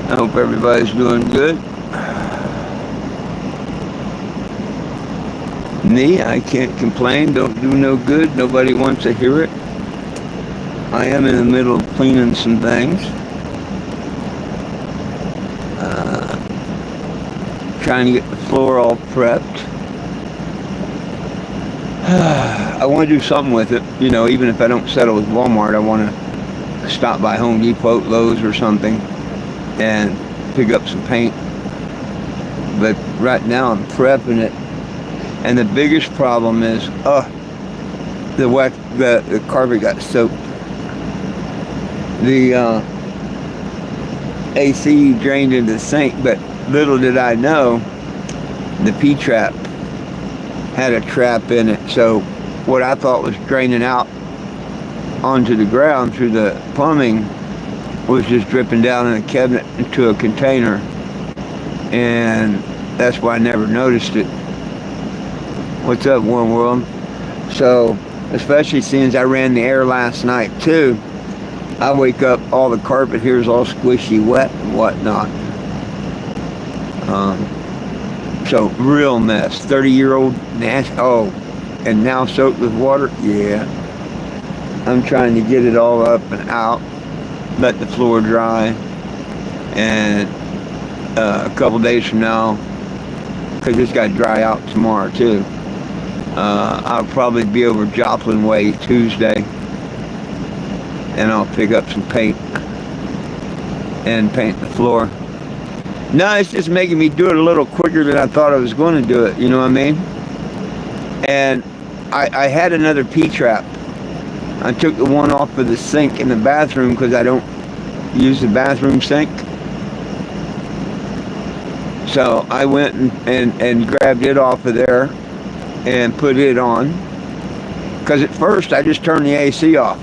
I hope everybody's doing good. Me, I can't complain. Don't do no good. Nobody wants to hear it. I am in the middle of cleaning some things. Trying to get the floor all prepped. I want to do something with it. You know, even if I don't settle with Walmart, I want to stop by Home Depot, Lowe's or something and pick up some paint. But right now I'm prepping it. And the biggest problem is, the carpet got soaked. The AC drained into the sink, but little did I know, the P-trap had a trap in it. So what I thought was draining out onto the ground through the plumbing was just dripping down in a cabinet into a container. And that's why I never noticed it. What's up, One World? So, especially since I ran the air last night too, I wake up, all the carpet here is all squishy, wet and whatnot. So real mess. 30-year-old nasty. Oh, and now soaked with water. Yeah, I'm trying to get it all up and out, let the floor dry, and a couple days from now, because it's got to dry out tomorrow too. I'll probably be over Joplin Way Tuesday, and I'll pick up some paint and paint the floor. No, it's just making me do it a little quicker than I thought I was going to do it, you know what I mean? And I had another P-trap. I took the one off of the sink in the bathroom because I don't use the bathroom sink. So I went and grabbed it off of there and put it on. Because at first I just turned the AC off.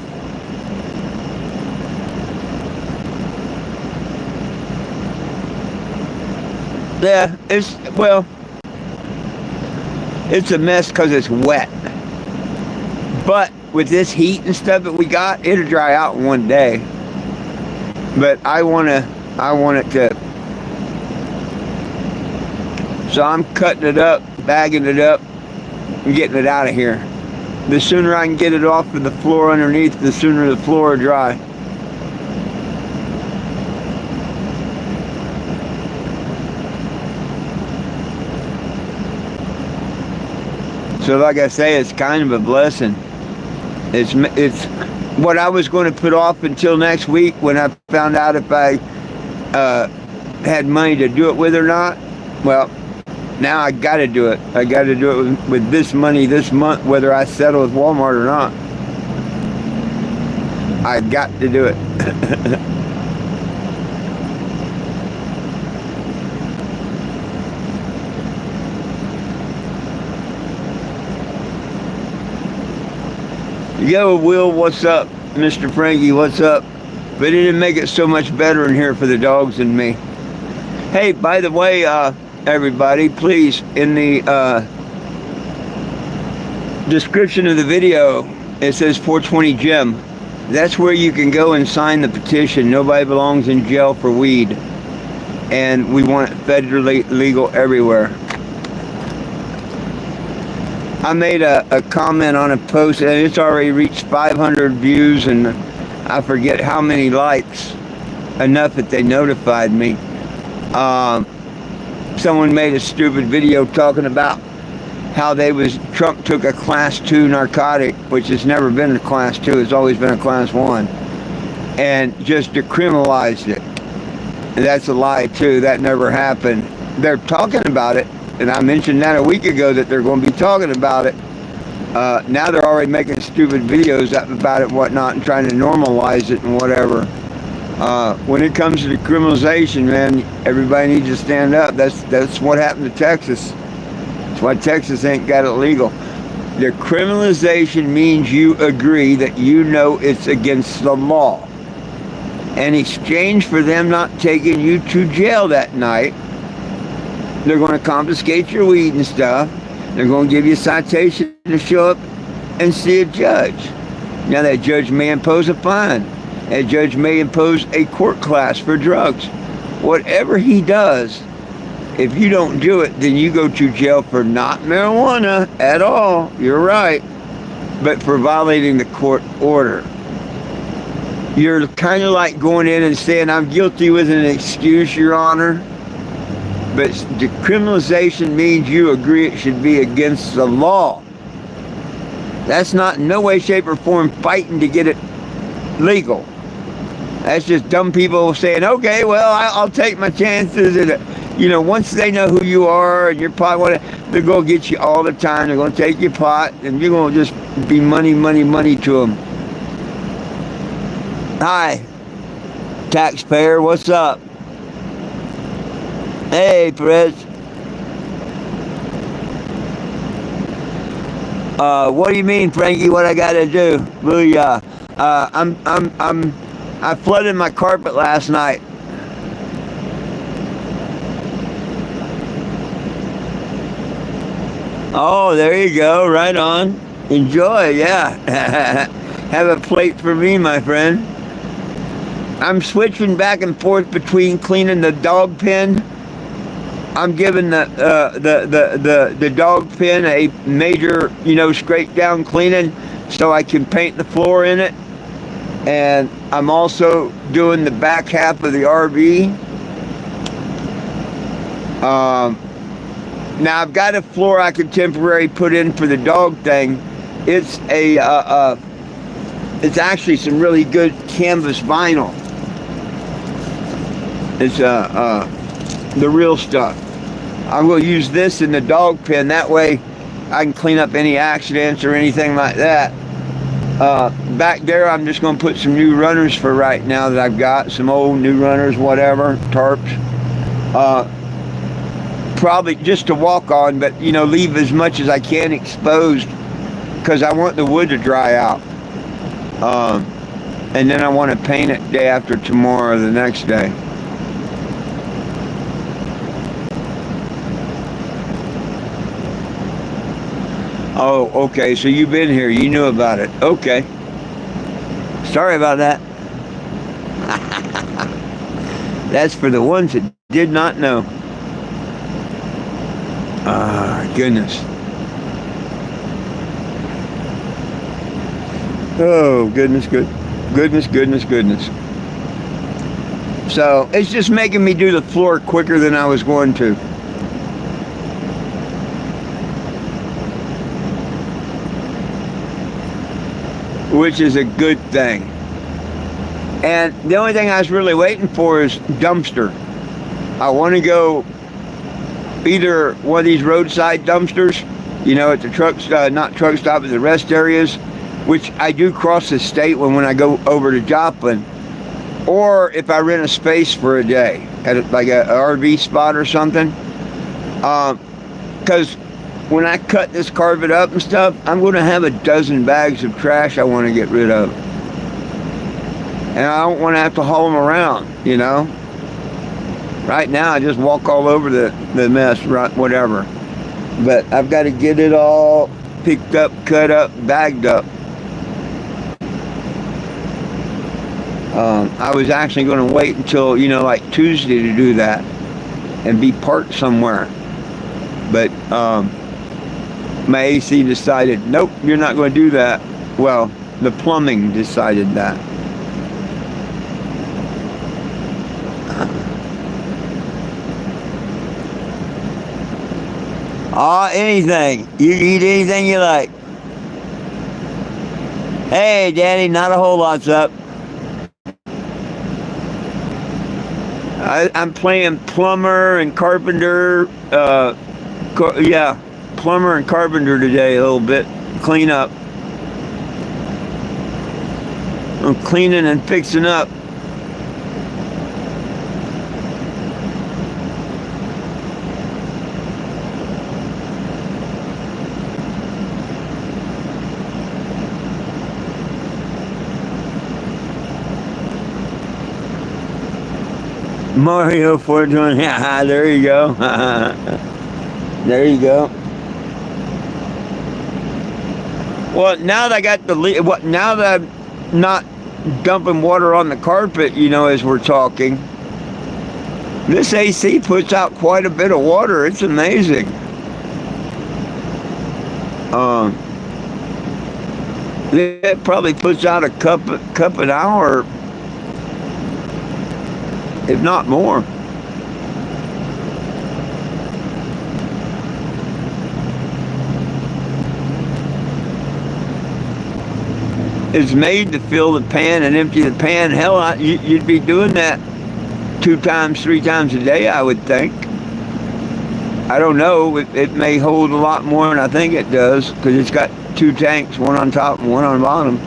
Yeah, it's a mess because it's wet. But with this heat and stuff that we got, it'll dry out in one day. But I want it to. So I'm cutting it up, bagging it up, and getting it out of here. The sooner I can get it off of the floor underneath, the sooner the floor will dry. So like I say, it's kind of a blessing. It's what I was going to put off until next week when I found out if I had money to do it with or not. Well, now I got to do it. I got to do it with this money this month, whether I settle with Walmart or not. I got to do it. Yo, Will, what's up? Mr. Frankie, what's up? But it didn't make it so much better in here for the dogs and me. Hey, by the way, everybody, please, in the description of the video, it says 420 Gym. That's where you can go and sign the petition. Nobody belongs in jail for weed. And we want it federally legal everywhere. I made a comment on a post, and it's already reached 500 views, and I forget how many likes, enough that they notified me. Someone made a stupid video talking about how Trump took a class 2 narcotic, which has never been a class 2, it's always been a class 1, and just decriminalized it. And that's a lie too, that never happened. They're talking about it. And I mentioned that a week ago that they're going to be talking about it. Now they're already making stupid videos about it and whatnot and trying to normalize it and whatever. When it comes to decriminalization, man, everybody needs to stand up. That's what happened to Texas. That's why Texas ain't got it legal. Decriminalization means you agree that you know it's against the law. In exchange for them not taking you to jail that night, they're going to confiscate your weed and stuff. They're going to give you a citation to show up and see a judge. Now that judge may impose a fine. That judge may impose a court class for drugs. whatever he does, if you don't do it, then you go to jail for not marijuana at all. You're right. But for violating the court order. You're kind of like going in and saying, I'm guilty with an excuse, Your Honor. But decriminalization means you agree it should be against the law. That's not in no way, shape, or form fighting to get it legal. That's just dumb people saying, okay, well, I'll take my chances. And, once they know who you are and your pot, they're going to get you all the time. They're going to take your pot, and you're going to just be money, money, money to them. Hi, taxpayer, what's up? Hey, Perez. What do you mean, Frankie? What I gotta do? Booyah. I flooded my carpet last night. Oh, there you go. Right on. Enjoy, yeah. Have a plate for me, my friend. I'm switching back and forth between cleaning the dog pen. I'm giving the dog pen a major, scrape down cleaning so I can paint the floor in it. And I'm also doing the back half of the RV. Now I've got a floor I could temporarily put in for the dog thing. It's it's actually some really good canvas vinyl. It's the real stuff. I'm going to use this in the dog pen. That way I can clean up any accidents or anything like that. Back there, I'm just going to put some new runners for right now that I've got. Some old new runners, whatever, tarps. Probably just to walk on, but, leave as much as I can exposed because I want the wood to dry out. And then I want to paint it day after tomorrow or the next day. Oh, okay, so you've been here. You knew about it. Okay. Sorry about that. That's for the ones that did not know. Goodness. Oh, goodness. So, it's just making me do the floor quicker than I was going to. Which is a good thing. And the only thing I was really waiting for is dumpster. I want to go either one of these roadside dumpsters, at the trucks, not truck stop, but the rest areas, which I do cross the state when I go over to Joplin, or if I rent a space for a day at like a RV spot or something. Because when I cut this carpet up and stuff, I'm going to have a dozen bags of trash I want to get rid of. And I don't want to have to haul them around, Right now, I just walk all over the mess, right, whatever. But I've got to get it all picked up, cut up, bagged up. I was actually going to wait until, like Tuesday to do that and be parked somewhere. But my AC decided, nope, you're not going to do that. Well, the plumbing decided that. Anything. You eat anything you like. Hey, Daddy, not a whole lot's up. I'm playing plumber and carpenter. Plumber and carpenter today a little bit. Clean up. I'm cleaning and fixing up. Mario 420, yeah, there you go. There you go. Well, now that I got now that I'm not dumping water on the carpet, as we're talking, This AC puts out quite a bit of water. It's amazing. It probably puts out a cup an hour, if not more. It's made to fill the pan and empty the pan. Hell, you'd be doing that 2 times, 3 times a day, I would think. I don't know. It may hold a lot more than I think it does, because it's got 2 tanks, one on top and one on bottom.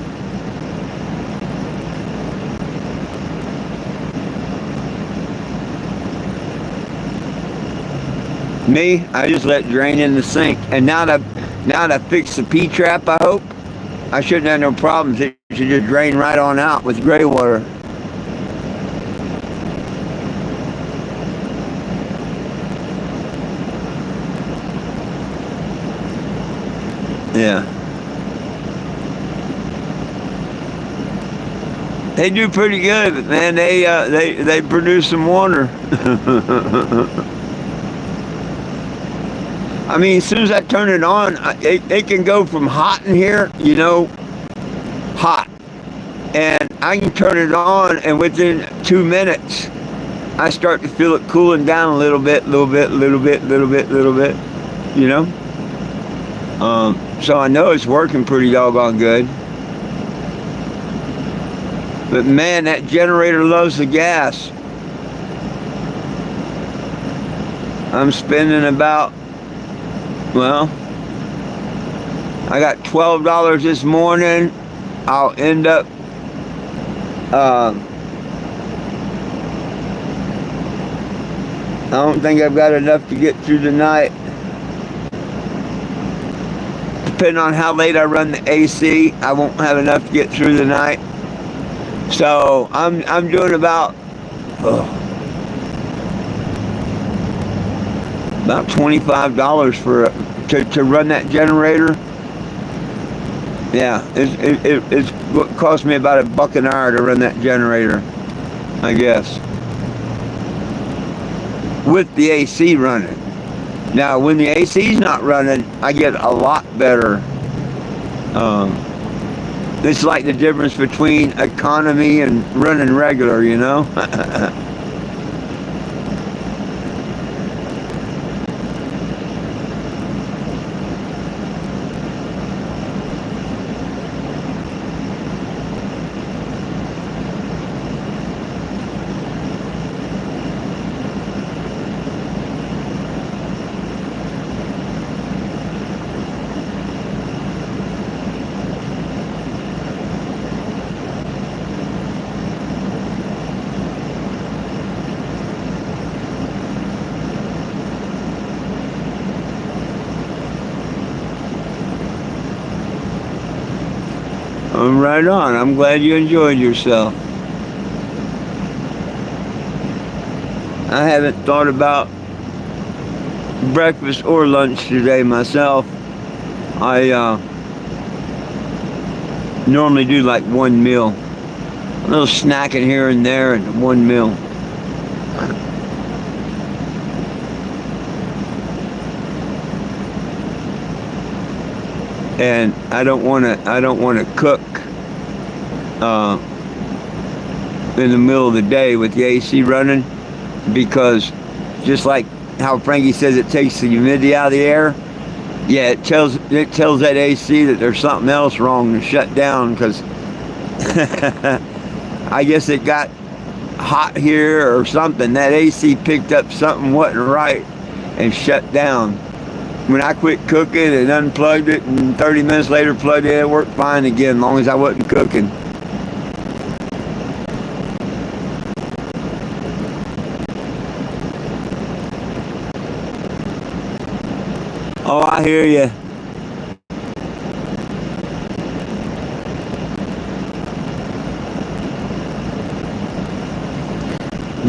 Me, I just let it drain in the sink. And now that I fixed the P-trap, I hope, I shouldn't have no problems. It should just drain right on out with gray water. Yeah. They do pretty good, but man, they produce some water. I mean, as soon as I turn it on, it can go from hot in here, hot. And I can turn it on, and within 2 minutes, I start to feel it cooling down a little bit. So I know it's working pretty doggone good. But man, that generator loves the gas. I'm spending about, well, I got $12 this morning. I'll end up I don't think I've got enough to get through the night. Depending on how late I run the AC, I won't have enough to get through the night. So I'm doing about $25 to run that generator. Yeah, it's what cost me about $1 an hour to run that generator, I guess, with the AC running. Now, when the AC's not running, I get a lot better. It's like the difference between economy and running regular, Right on. I'm glad you enjoyed yourself. I haven't thought about breakfast or lunch today myself. I normally do like one meal. A little snacking here and there and one meal. And I don't want to cook in the middle of the day with the AC running, because just like how Frankie says it takes the humidity out of the air, yeah, it tells that AC that there's something else wrong and shut down, because I guess it got hot here or something. That AC picked up something wasn't right and shut down. When I quit cooking and unplugged it, and 30 minutes later plugged it in, it worked fine again, as long as I wasn't cooking. Oh, I hear you.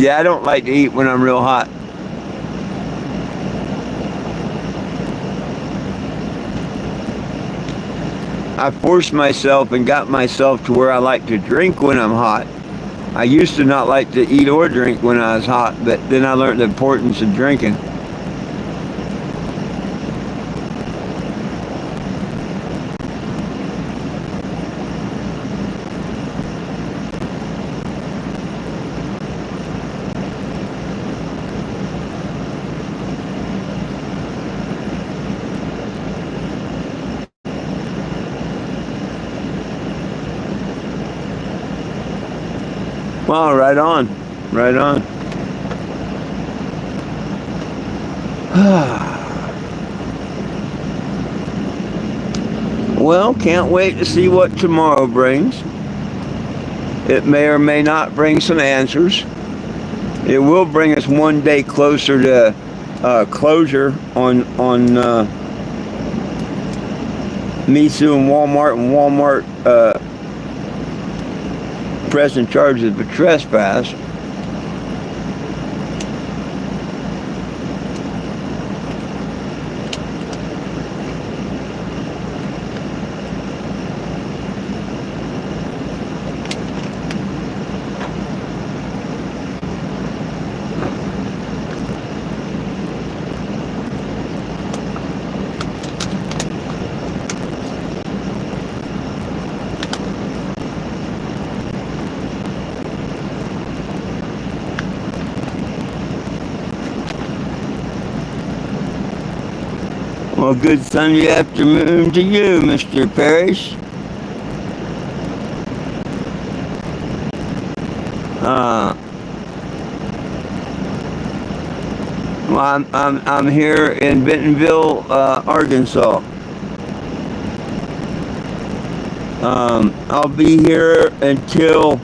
Yeah, I don't like to eat when I'm real hot. I forced myself and got myself to where I like to drink when I'm hot. I used to not like to eat or drink when I was hot, but then I learned the importance of drinking. Well, right on. Right on. Well, can't wait to see what tomorrow brings. It may or may not bring some answers. It will bring us one day closer to closure on me suing Walmart and Walmart pressing charges for trespass. Well, good Sunday afternoon to you, Mr. Parrish. Well, I'm here in Bentonville, Arkansas. I'll be here until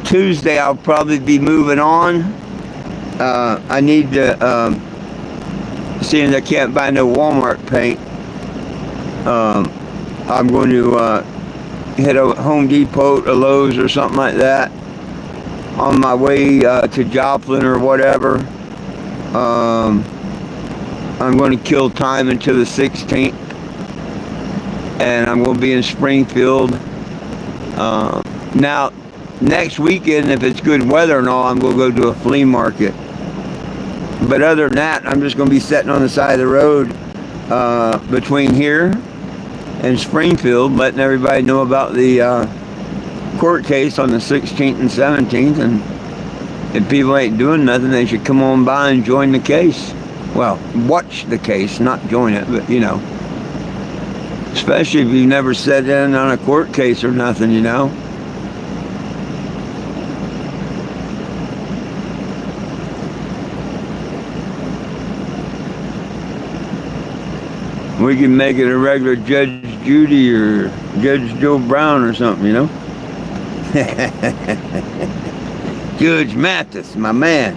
Tuesday. I'll probably be moving on. I need to. Seeing I can't buy no Walmart paint, I'm going to hit a Home Depot, a Lowe's, or something like that on my way to Joplin or whatever. I'm going to kill time until the 16th, and I'm going to be in Springfield. Now, next weekend, if it's good weather and all, I'm going to go to a flea market. But other than that, I'm just going to be sitting on the side of the road between here and Springfield, letting everybody know about the court case on the 16th and 17th. And if people ain't doing nothing, they should come on by and join the case. Well, watch the case, not join it, but, you know. Especially if you've never sat in on a court case or nothing, you know. We can make it a regular Judge Judy or Judge Joe Brown or something, you know? Judge Mathis, my man.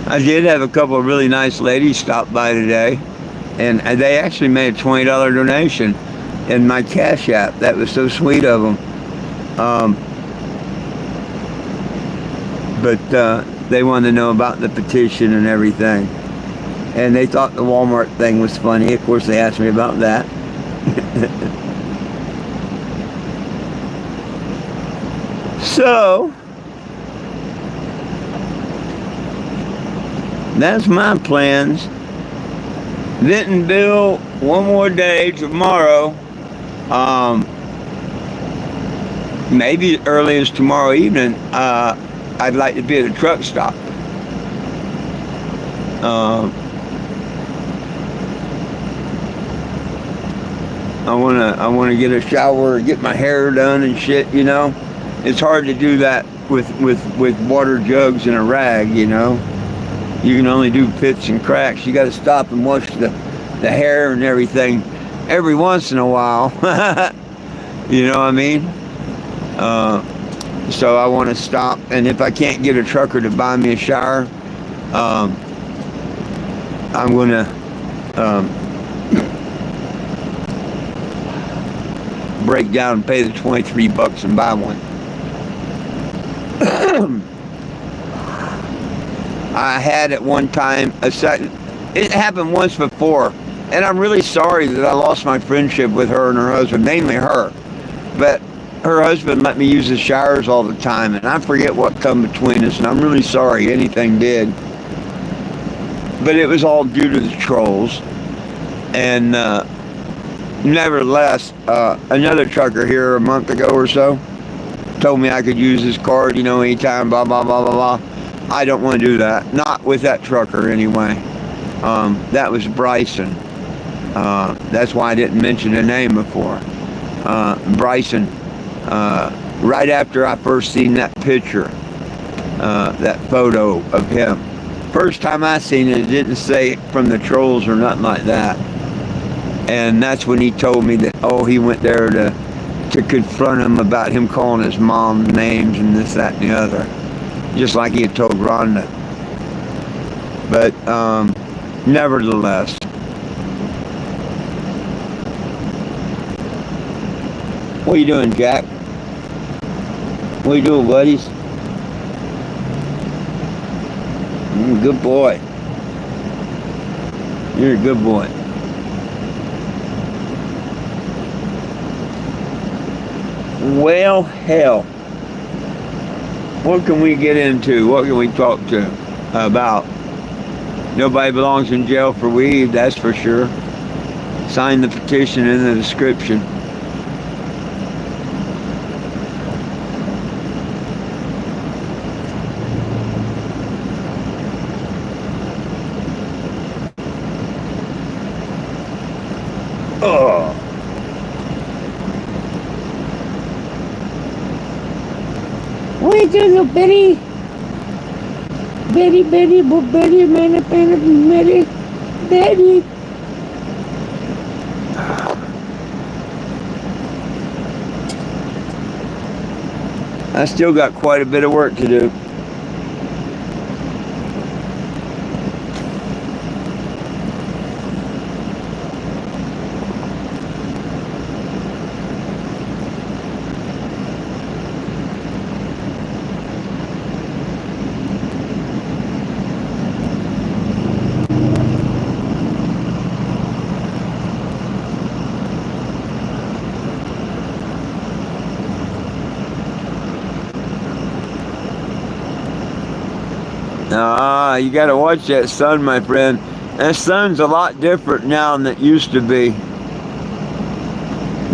I did have a couple of really nice ladies stop by today. And they actually made a $20 donation in my Cash App. That was so sweet of them. But they wanted to know about the petition and everything. And they thought the Walmart thing was funny. Of course, they asked me about that. So, that's my plans. Bentonville, one more day tomorrow. Maybe as early as tomorrow evening. I'd like to be at a truck stop. I wanna get a shower, get my hair done and shit. You know, it's hard to do that with water jugs and a rag. You know. You can only do pits and cracks. You got to stop and wash the hair and everything every once in a while. You know what I mean? So I want to stop. And if I can't get a trucker to buy me a shower, I'm going to break down and pay the $23 and buy one. I had at one time a second. It happened once before, and I'm really sorry that I lost my friendship with her and her husband, mainly her. But her husband let me use the showers all the time, and I forget what come between us, and I'm really sorry anything did. But it was all due to the trolls. And nevertheless, another trucker here a month ago or so told me I could use his card, anytime, blah, blah, blah, blah, blah. I don't want to do that. Not with that trucker, anyway. That was Bryson. That's why I didn't mention the name before. Bryson, right after I first seen that picture, that photo of him. First time I seen it, it didn't say from the trolls or nothing like that. And that's when he told me that, he went there to confront him about him calling his mom names and this, that, and the other. Just like he had told Rhonda. But, nevertheless. What are you doing, Jack? What are you doing, buddies? Good boy. You're a good boy. Well, hell. What can we get into? What can we talk to about? Nobody belongs in jail for weed, that's for sure. Sign the petition in the description. Oh. What are you doing, little Betty? Betty, Betty, Betty, Betty, Betty. I still got quite a bit of work to do. You got to watch that sun, my friend. That sun's a lot different now than it used to be.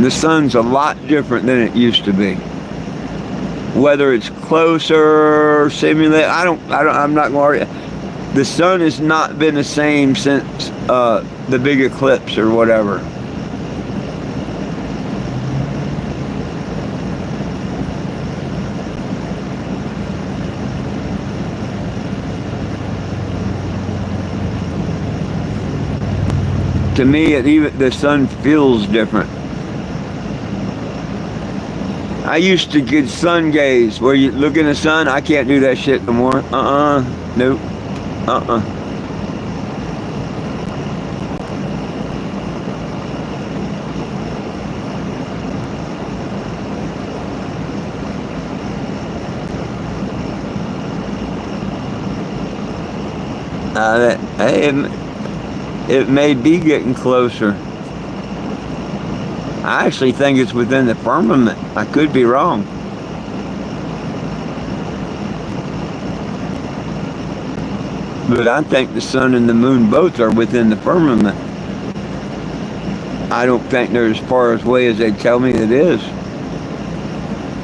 The sun's a lot different than it used to be. Whether it's closer, simulate, I'm not going to argue. The sun has not been the same since the big eclipse or whatever. To me, even the sun feels different. I used to get sun gaze, where you look in the sun. I can't do that shit no more. Nope. It may be getting closer. I actually think it's within the firmament. I could be wrong. But I think the sun and the moon both are within the firmament. I don't think they're as far away as they tell me it is.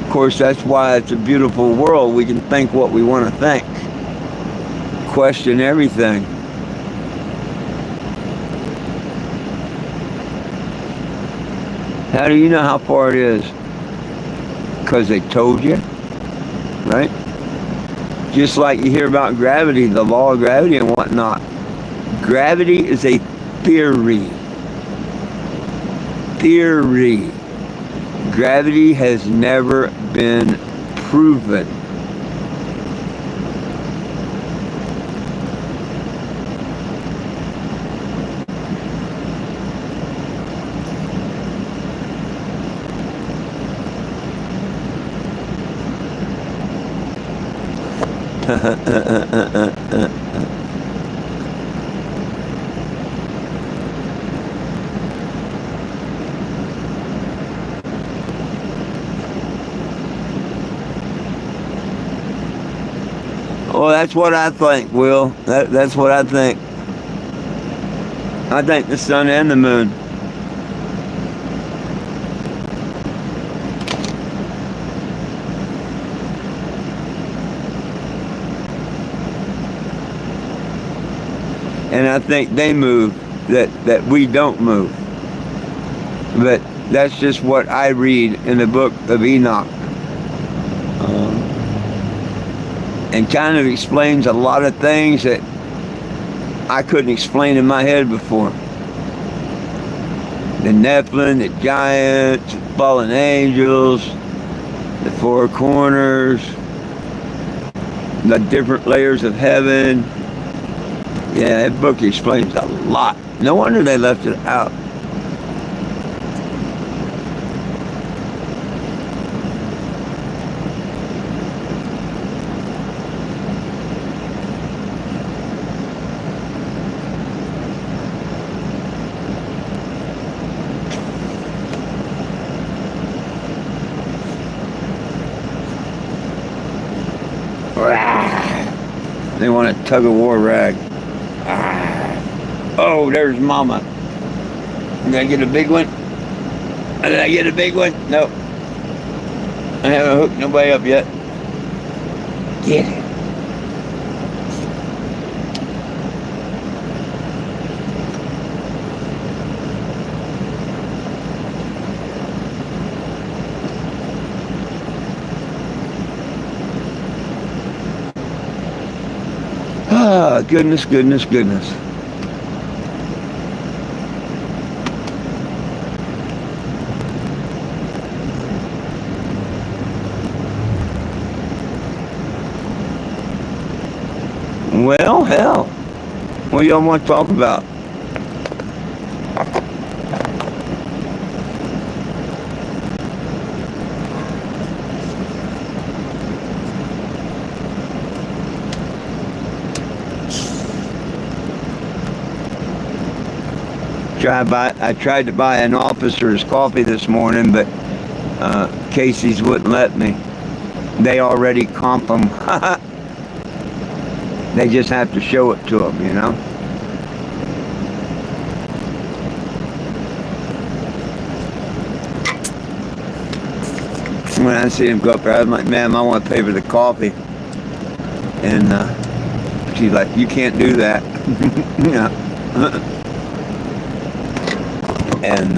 Of course, that's why it's a beautiful world. We can think what we want to think. Question everything. How do you know how far it is? Because they told you, right? Just like you hear about gravity, the law of gravity and whatnot. Gravity is a theory. Theory. Gravity has never been proven. Oh, that's what I think, Will. That's what I think. I think the sun and the moon. And I think they move, that we don't move. But that's just what I read in the book of Enoch. And kind of explains a lot of things that I couldn't explain in my head before. The Nephilim, the giants, the fallen angels, the four corners, the different layers of heaven. Yeah, that book explains a lot. No wonder they left it out. They want a tug-of-war rag. Oh, there's Mama. Did I get a big one? Did I get a big one? No. I haven't hooked nobody up yet. Get it. Ah, goodness, goodness, goodness. Well, hell. What do y'all want to talk about? I tried to buy an officer's coffee this morning, but Casey's wouldn't let me. They already comp them. They just have to show it to them, you know. When I see him go up there, I'm like, ma'am, I want to pay for the coffee. And she's like, you can't do that. Yeah. And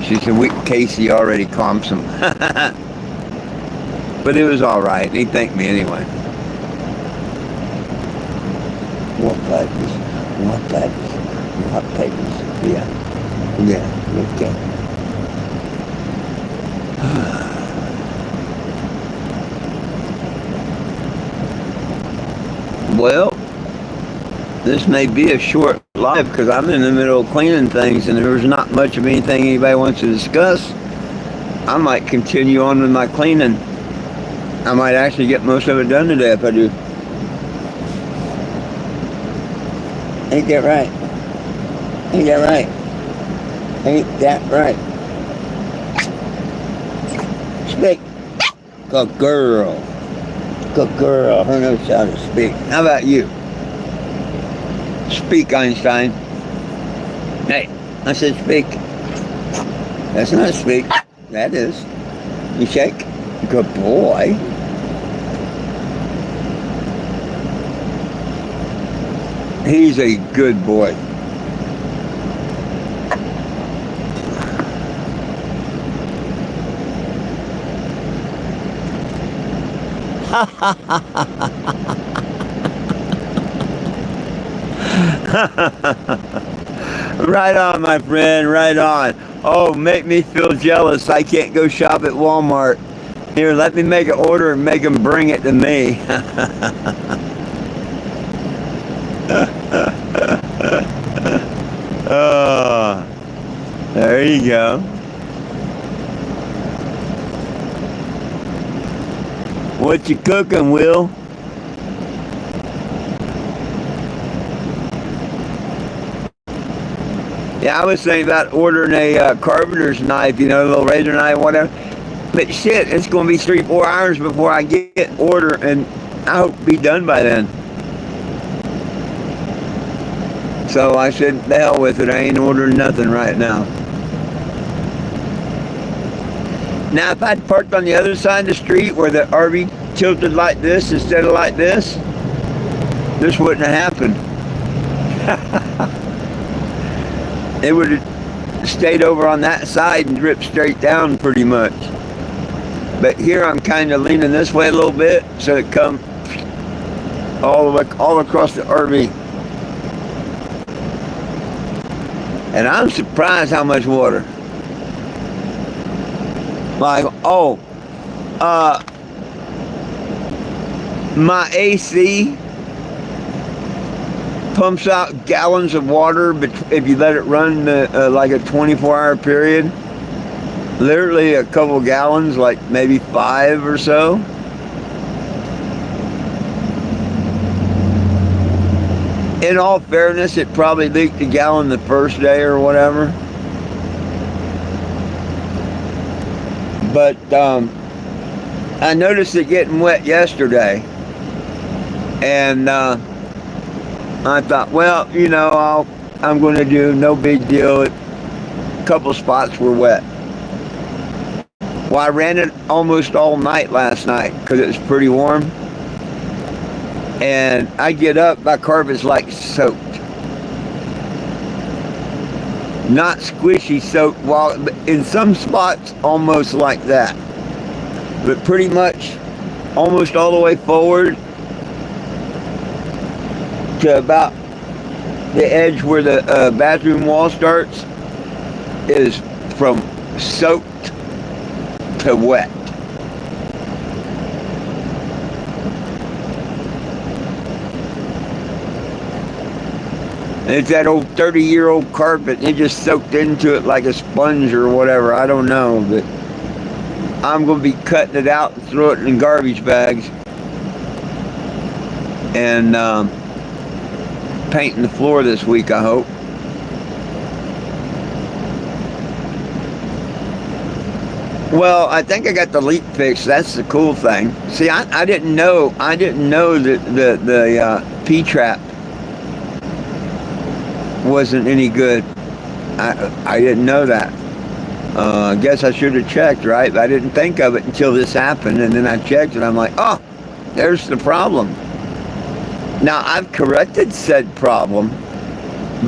she said, Casey already comps him. But it was all right. He thanked me anyway. What papers? What papers? What papers? Yeah. Yeah, okay. Well, this may be a short live because I'm in the middle of cleaning things and there's not much of anything anybody wants to discuss. I might continue on with my cleaning. I might actually get most of it done today if I do. Ain't that right? Ain't that right? Ain't that right? Speak. Good girl. Good girl. Her knows how to speak. How about you? Speak, Einstein. Hey, I said speak. That's not speak. That is. You shake. Good boy. He's a good boy. Right on, my friend, right on. Oh, make me feel jealous. I can't go shop at Walmart. Here, let me make an order and make them bring it to me. Oh, there you go. What you cooking, Will? Yeah, I was thinking about ordering a carpenter's knife, you know, a little razor knife, whatever. But shit, it's going to be 3-4 hours before I get order, and I hope to be done by then. So I said, the hell with it. I ain't ordering nothing right now. Now, if I'd parked on the other side of the street where the RV tilted like this instead of like this wouldn't have happened. It would have stayed over on that side and dripped straight down pretty much. But here I'm kind of leaning this way a little bit so it comes all across the RV. And I'm surprised how much water. Like, my AC pumps out gallons of water, but if you let it run like a 24-hour period, literally a couple gallons, like maybe 5 or so. In all fairness, it probably leaked a gallon the first day or whatever. But I noticed it getting wet yesterday, and I thought, well, you know, I'm going to do no big deal. A couple spots were wet. Well, I ran it almost all night last night because it was pretty warm. And I get up, my carpet's like soaked. Not squishy soaked, but in some spots almost like that. But pretty much almost all the way forward to about the edge where the bathroom wall starts is from soaked to wet. And it's that old 30-year-old carpet. It just soaked into it like a sponge or whatever. I don't know, but I'm going to be cutting it out and throw it in garbage bags. And painting the floor this week, I hope. Well, I think I got the leak fixed. That's the cool thing. See, I didn't know that the P-trap wasn't any good. I didn't know that. I guess I should have checked, right? But I didn't think of it until this happened, and then I checked and I'm like, oh, there's the problem. Now, I've corrected said problem,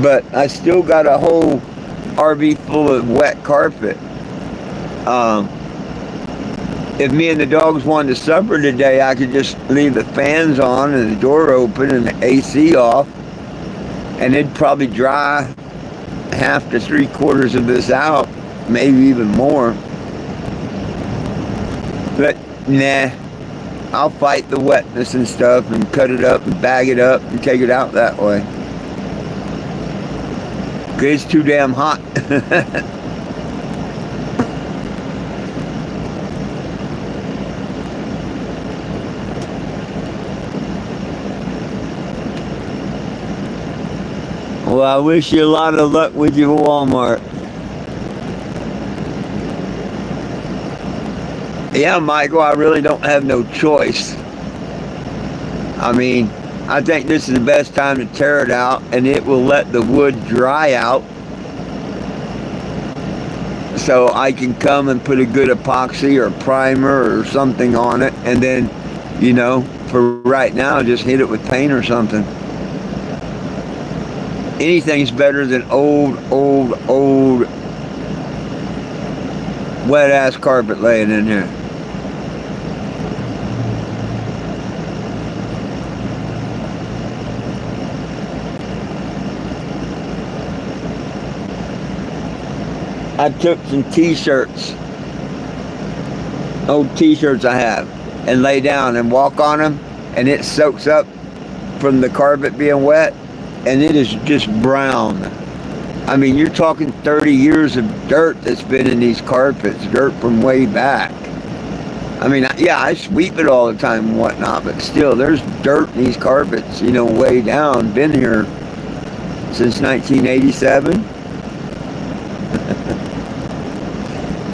but I still got a whole RV full of wet carpet. If me and the dogs wanted to supper today, I could just leave the fans on and the door open and the AC off, and it'd probably dry half to 3/4 of this out, maybe even more. But nah, I'll fight the wetness and stuff and cut it up and bag it up and take it out that way. 'Cause it's too damn hot. Well, I wish you a lot of luck with your Walmart. Yeah, Michael, I really don't have no choice. I mean, I think this is the best time to tear it out, and it will let the wood dry out so I can come and put a good epoxy or primer or something on it, and then, you know, for right now, just hit it with paint or something. Anything's better than old wet ass carpet laying in here. I took some t-shirts, old t-shirts I have, and lay down and walk on them, and it soaks up from the carpet being wet, and it is just brown. I mean, you're talking 30 years of dirt that's been in these carpets, dirt from way back. I mean, yeah, I sweep it all the time and whatnot, but still, there's dirt in these carpets, you know, way down. Been here since 1987.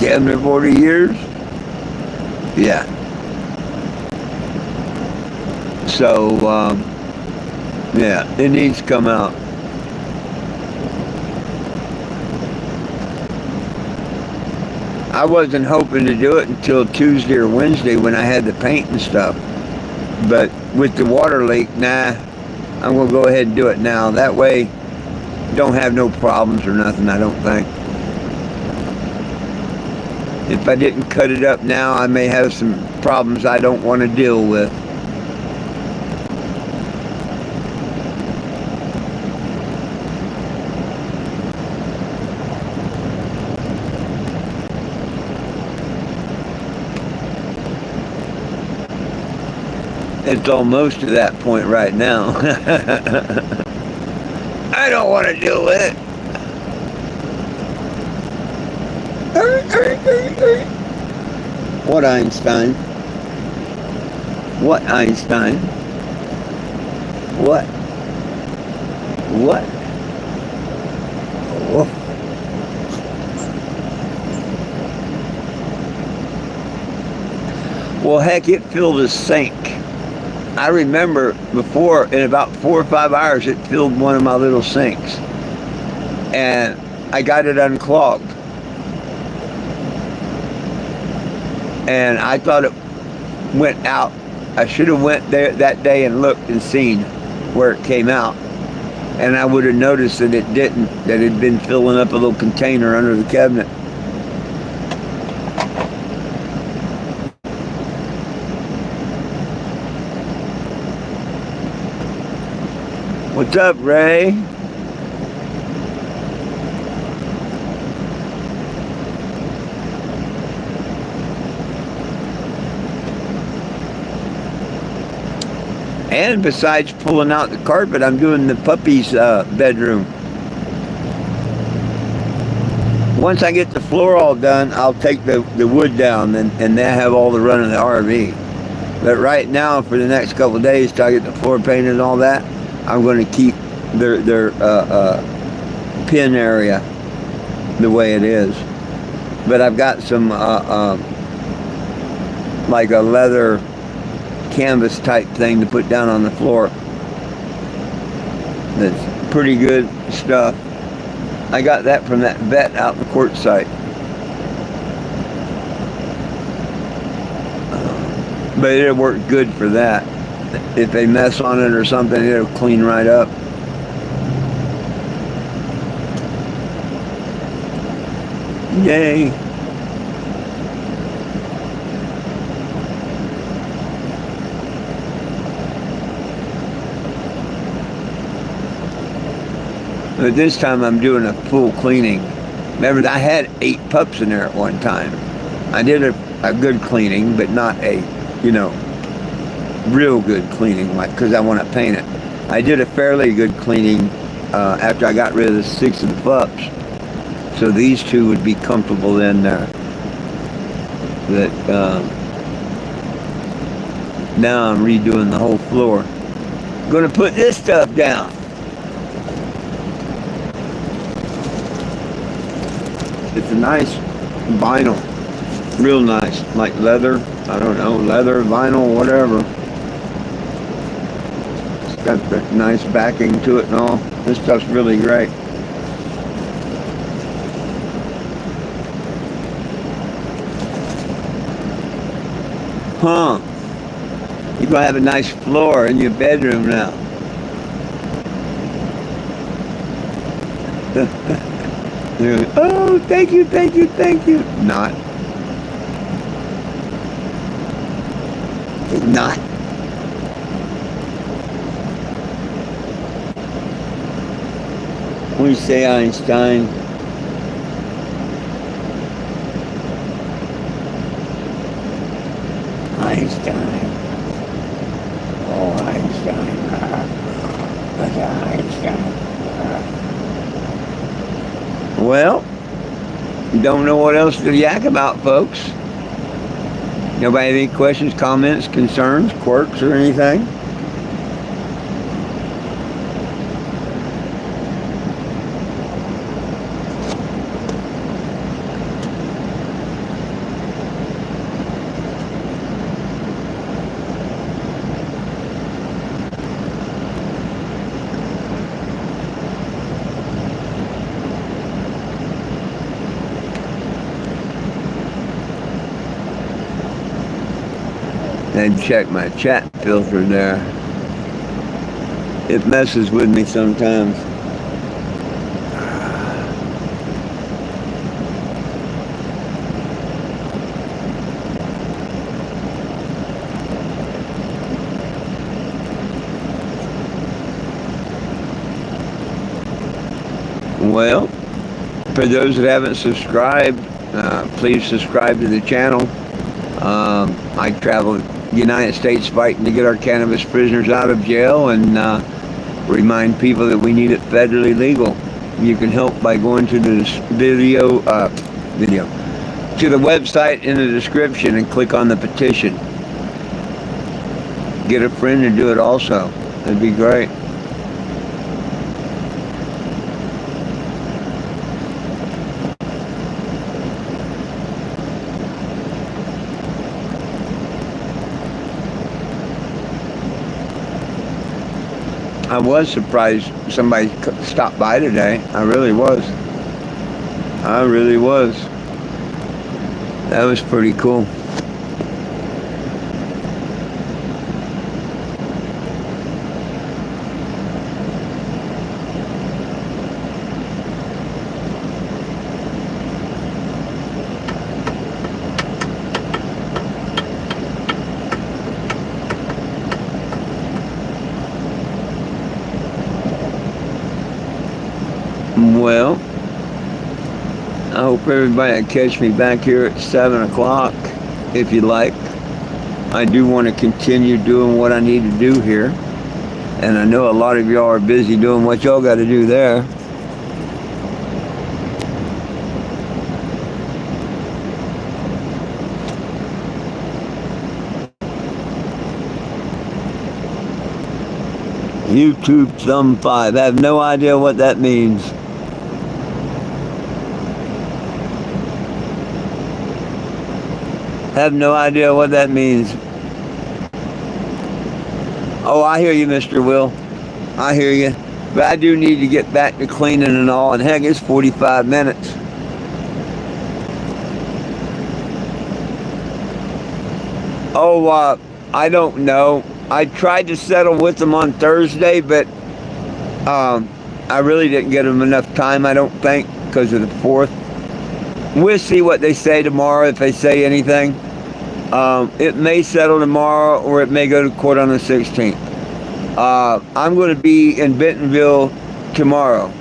damn near 40 years. Yeah. So, yeah, it needs to come out. I wasn't hoping to do it until Tuesday or Wednesday when I had the paint and stuff. But with the water leak, nah, I'm going to go ahead and do it now. That way, don't have no problems or nothing, I don't think. If I didn't cut it up now, I may have some problems I don't want to deal with. It's almost to that point right now. I don't want to deal with it. What Einstein? What Einstein? What? What? Oh. Well, heck, it filled a sink. I remember before, in about 4 or 5 hours, it filled one of my little sinks. And I got it unclogged. And I thought it went out. I should have went there that day and looked and seen where it came out. And I would have noticed that it didn't, that it had been filling up a little container under the cabinet. What's up, Ray? And besides pulling out the carpet, I'm doing the puppy's bedroom. Once I get the floor all done, I'll take the wood down and they have all the run of the RV. But right now, for the next couple of days, till I get the floor painted and all that, I'm going to keep their pin area the way it is. But I've got some like a leather canvas type thing to put down on the floor. That's pretty good stuff. I got that from that vet out in the quartz site. But it'll work good for that. If they mess on it or something, it'll clean right up. Yay. But this time I'm doing a full cleaning. Remember, I had 8 pups in there at one time. I did a good cleaning, but not a, real good cleaning, like, because I want to paint it. I did a fairly good cleaning after I got rid of the 6 of the pups. So these 2 would be comfortable in there. But now I'm redoing the whole floor. I'm going to put this stuff down. It's a nice vinyl, real nice, like leather, I don't know, leather, vinyl, whatever. It's got that nice backing to it and all. This stuff's really great. Huh. You're going to have a nice floor in your bedroom now. Oh, thank you, thank you, thank you. Not. Not. What do you say, Einstein? Einstein. Oh, Einstein. What's Einstein? Well, don't know what else to yak about, folks. Nobody have any questions, comments, concerns, quirks, or anything? and check my chat filter there. It messes with me sometimes. Well, for those that haven't subscribed, please subscribe to the channel. I travel the United States fighting to get our cannabis prisoners out of jail and remind people that we need it federally legal. You can help by going to the to the website in the description and click on the petition. Get a friend to do it also. That'd be great. I was surprised somebody stopped by today. I really was. I really was. That was pretty cool. Well, I hope everybody will catch me back here at 7 o'clock, if you like. I do want to continue doing what I need to do here. And I know a lot of y'all are busy doing what y'all got to do there. YouTube thumb 5. I have no idea what that means. Have no idea what that means. Oh, I hear you, Mr. Will. I hear you. But I do need to get back to cleaning and all. And heck, it's 45 minutes. Oh, I don't know. I tried to settle with them on Thursday, but I really didn't get them enough time, I don't think, because of the 4th. We'll see what they say tomorrow, if they say anything. It may settle tomorrow, or it may go to court on the 16th. I'm going to be in Bentonville tomorrow.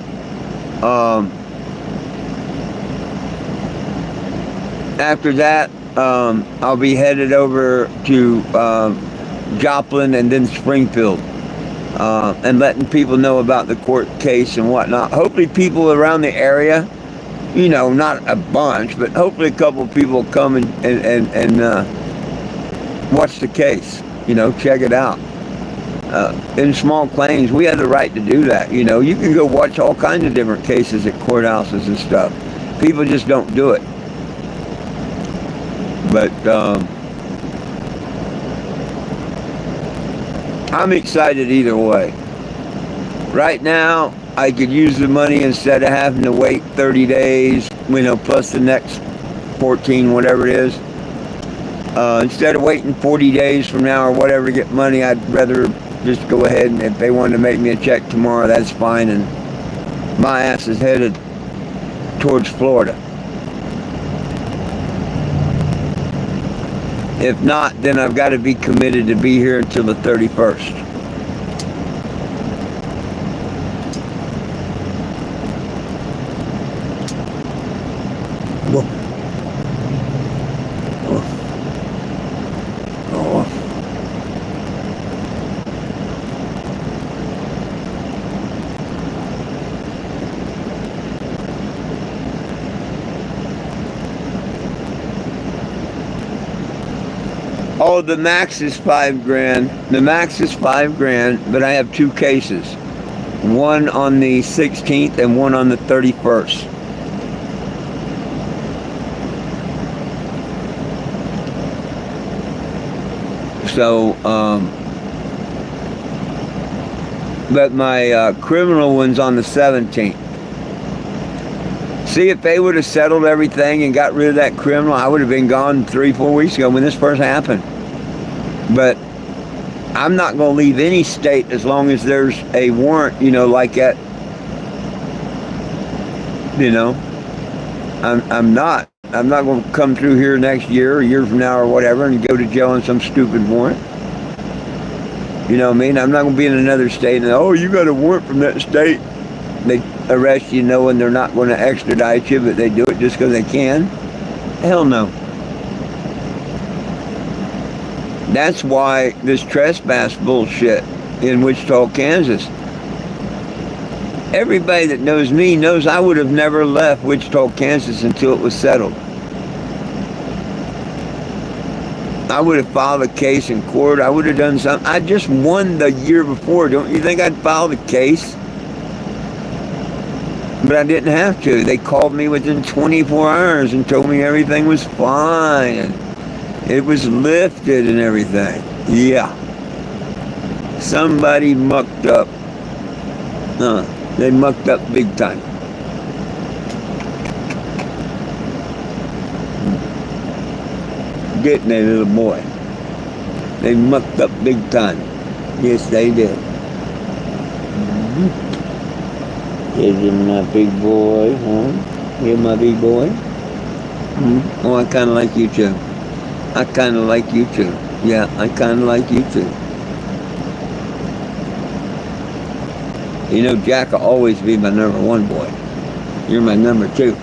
After that, I'll be headed over to Joplin and then Springfield, and letting people know about the court case and whatnot. Hopefully people around the area, you know, not a bunch, but hopefully a couple of people come and watch the case, you know, check it out. In small claims, we had the right to do that. You know, you can go watch all kinds of different cases at courthouses and stuff. People just don't do it. But I'm excited either way. Right now, I could use the money instead of having to wait 30 days, you know, plus the next 14, whatever it is. Instead of waiting 40 days from now or whatever to get money, I'd rather just go ahead, and if they wanted to make me a check tomorrow, that's fine, and my ass is headed towards Florida. If not, then I've got to be committed to be here until the 31st. Whoa. Oh, the max is $5,000. The max is $5,000, but I have 2 cases. One on the 16th and one on the 31st. So, but my criminal one's on the 17th. See, if they would have settled everything and got rid of that criminal, I would have been gone 3-4 weeks ago when this first happened. But I'm not going to leave any state as long as there's a warrant, like that. I'm not going to come through here next year or a year from now or whatever and go to jail on some stupid warrant. You know what I mean? I'm not going to be in another state and, oh, you got a warrant from that state. They arrest you knowing they're not going to extradite you, but they do it just because they can. Hell no. That's why this trespass bullshit in Wichita, Kansas. Everybody that knows me knows I would have never left Wichita, Kansas until it was settled. I would have filed a case in court. I would have done something. I just won the year before. Don't you think I'd filed a case? But I didn't have to. They called me within 24 hours and told me everything was fine. And it was lifted and everything. Yeah. Somebody mucked up. They mucked up big time. Getting that little boy. They mucked up big time. Yes, they did. Is my big boy, huh? You're my big boy? Oh, I kind of like you too. I kind of like you too. Yeah, I kind of like you too. Jack will always be my number one boy. You're my number two.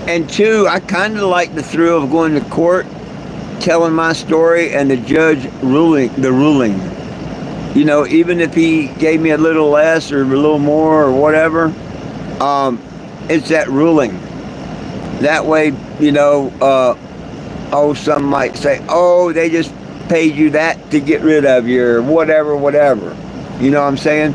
And two, I kind of like the thrill of going to court, telling my story, and the judge ruling. Even if he gave me a little less or a little more or whatever, it's that ruling. That way, some might say, oh, they just paid you that to get rid of you or whatever. You know what I'm saying?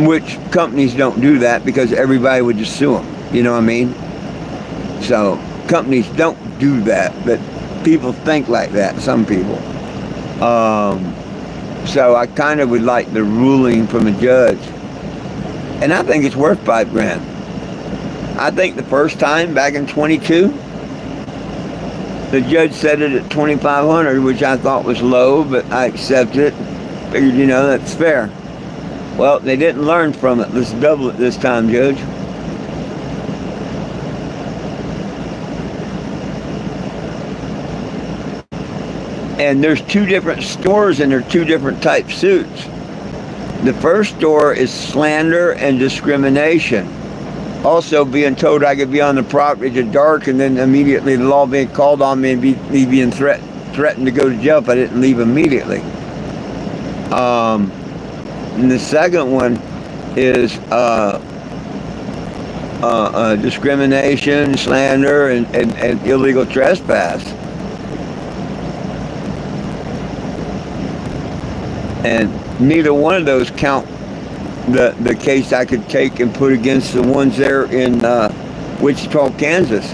Which companies don't do that because everybody would just sue them. You know what I mean? So companies don't do that, but people think like that, some people. So I kind of would like the ruling from a judge. And I think it's worth $5,000. I think the first time, back in 22, the judge set it at $2,500, which I thought was low, but I accepted it. Figured, that's fair. Well, they didn't learn from it. Let's double it this time, Judge. And there's two different stores and they're two different type suits. The first store is slander and discrimination. Also being told I could be on the property till dark, and then immediately the law being called on me and me being threatened to go to jail if I didn't leave immediately. And the second one is discrimination, slander, and illegal trespass. And neither one of those count the case I could take and put against the ones there in Wichita, Kansas,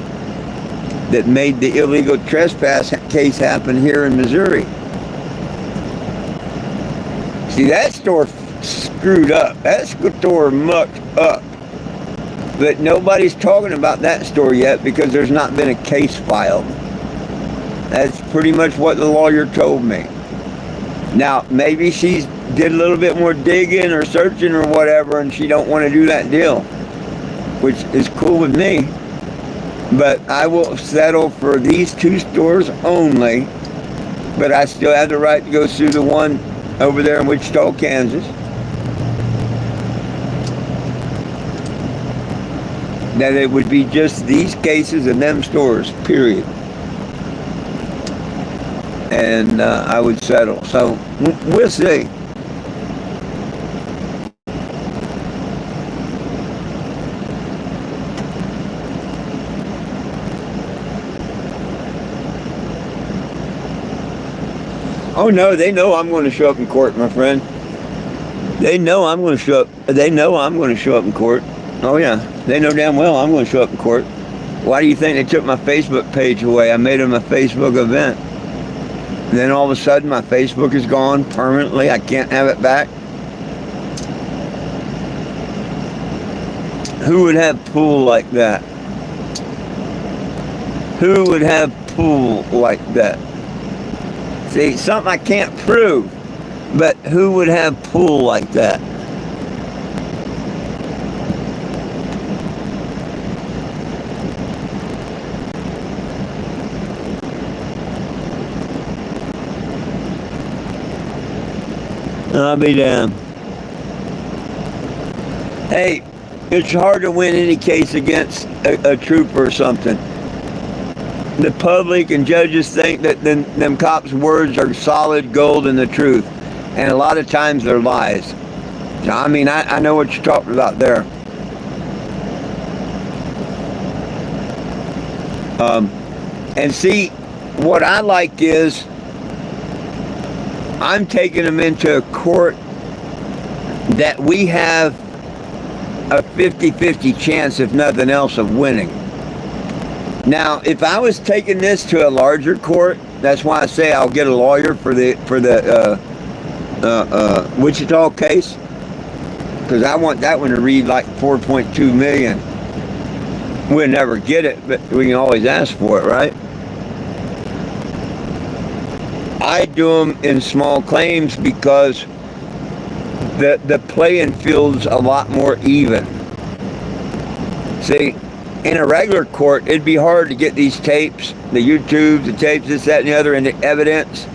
that made the illegal trespass case happen here in Missouri. See, that store screwed up. That store mucked up. But nobody's talking about that store yet because there's not been a case filed. That's pretty much what the lawyer told me. Now, maybe she did a little bit more digging or searching or whatever, and she don't want to do that deal, which is cool with me. But I will settle for these two stores only, but I still have the right to go sue the one over there in Wichita, Kansas. That it would be just these cases and them stores, period. And I would settle. So we'll see. Oh no, they know I'm going to show up in court, my friend. They know I'm going to show up. They know I'm going to show up in court. Oh yeah, they know damn well I'm going to show up in court. Why do you think they took my Facebook page away? I made them a Facebook event. And then all of a sudden my Facebook is gone permanently. I can't have it back. Who would have pull like that? Who would have pull like that? See, something I can't prove, but who would have pull like that? I'll be damned. Hey, it's hard to win any case against a trooper or something. The public and judges think that them cops' words are solid gold and the truth. And a lot of times they're lies. I mean, I know what you're talking about there. And see, what I like is I'm taking them into a court that we have a 50-50 chance, if nothing else, of winning. Now, if I was taking this to a larger court, that's why I say I'll get a lawyer for the Wichita case, because I want that one to read like 4.2 million. We'll never get it, but we can always ask for it, right? I do them in small claims because the playing field's a lot more even. See, in a regular court, it'd be hard to get these tapes, the YouTube, the tapes, this, that, and the other, into evidence.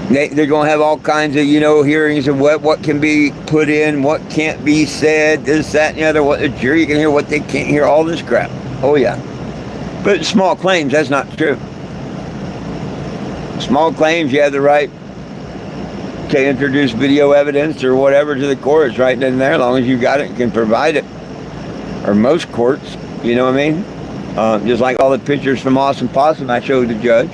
They're going to have all kinds of, hearings of what can be put in, what can't be said, this, that, and the other, what the jury can hear, what they can't hear, all this crap. Oh, yeah. But small claims, that's not true. Small claims, you have the right to introduce video evidence or whatever to the court. It's right in there, as long as you got it and can provide it. Or most courts, you know what I mean? Just like all the pictures from Awesome Possum I showed the judge.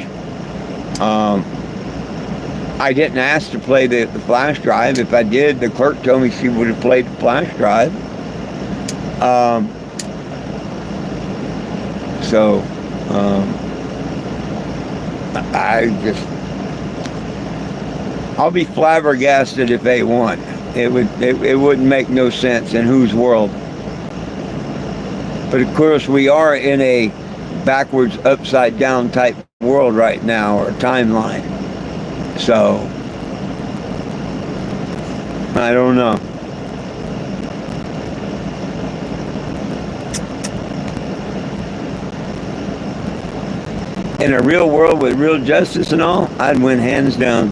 I didn't ask to play the flash drive. If I did, the clerk told me she would have played the flash drive. I'll be flabbergasted if they won. It wouldn't make no sense in whose world. But of course, we are in a backwards, upside down type world right now, or timeline. So, I don't know. In a real world with real justice and all, I'd win hands down.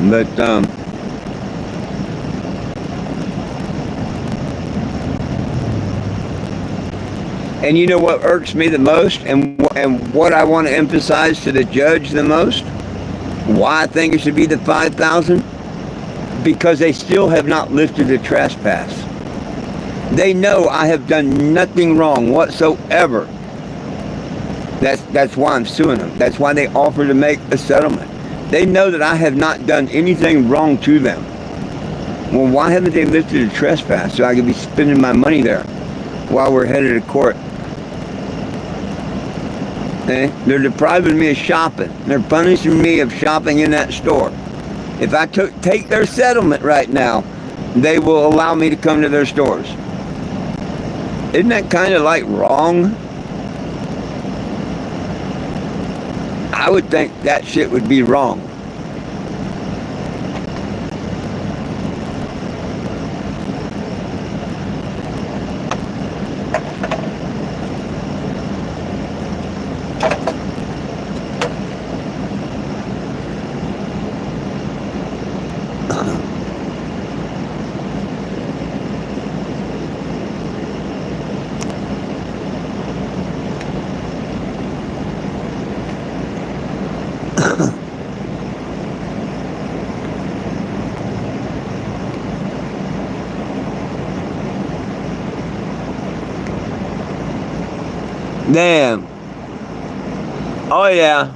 But, and you know what irks me the most, and what I want to emphasize to the judge the most, why I think it should be the 5,000? Because they still have not lifted the trespass. They know I have done nothing wrong whatsoever. That's why I'm suing them. That's why they offer to make a settlement. They know that I have not done anything wrong to them. Well, why haven't they lifted the trespass so I could be spending my money there while we're headed to court? They're depriving me of shopping. They're punishing me of shopping in that store. If I take their settlement right now, they will allow me to come to their stores. Isn't that kind of like wrong? I would think that shit would be wrong. Damn. Oh yeah.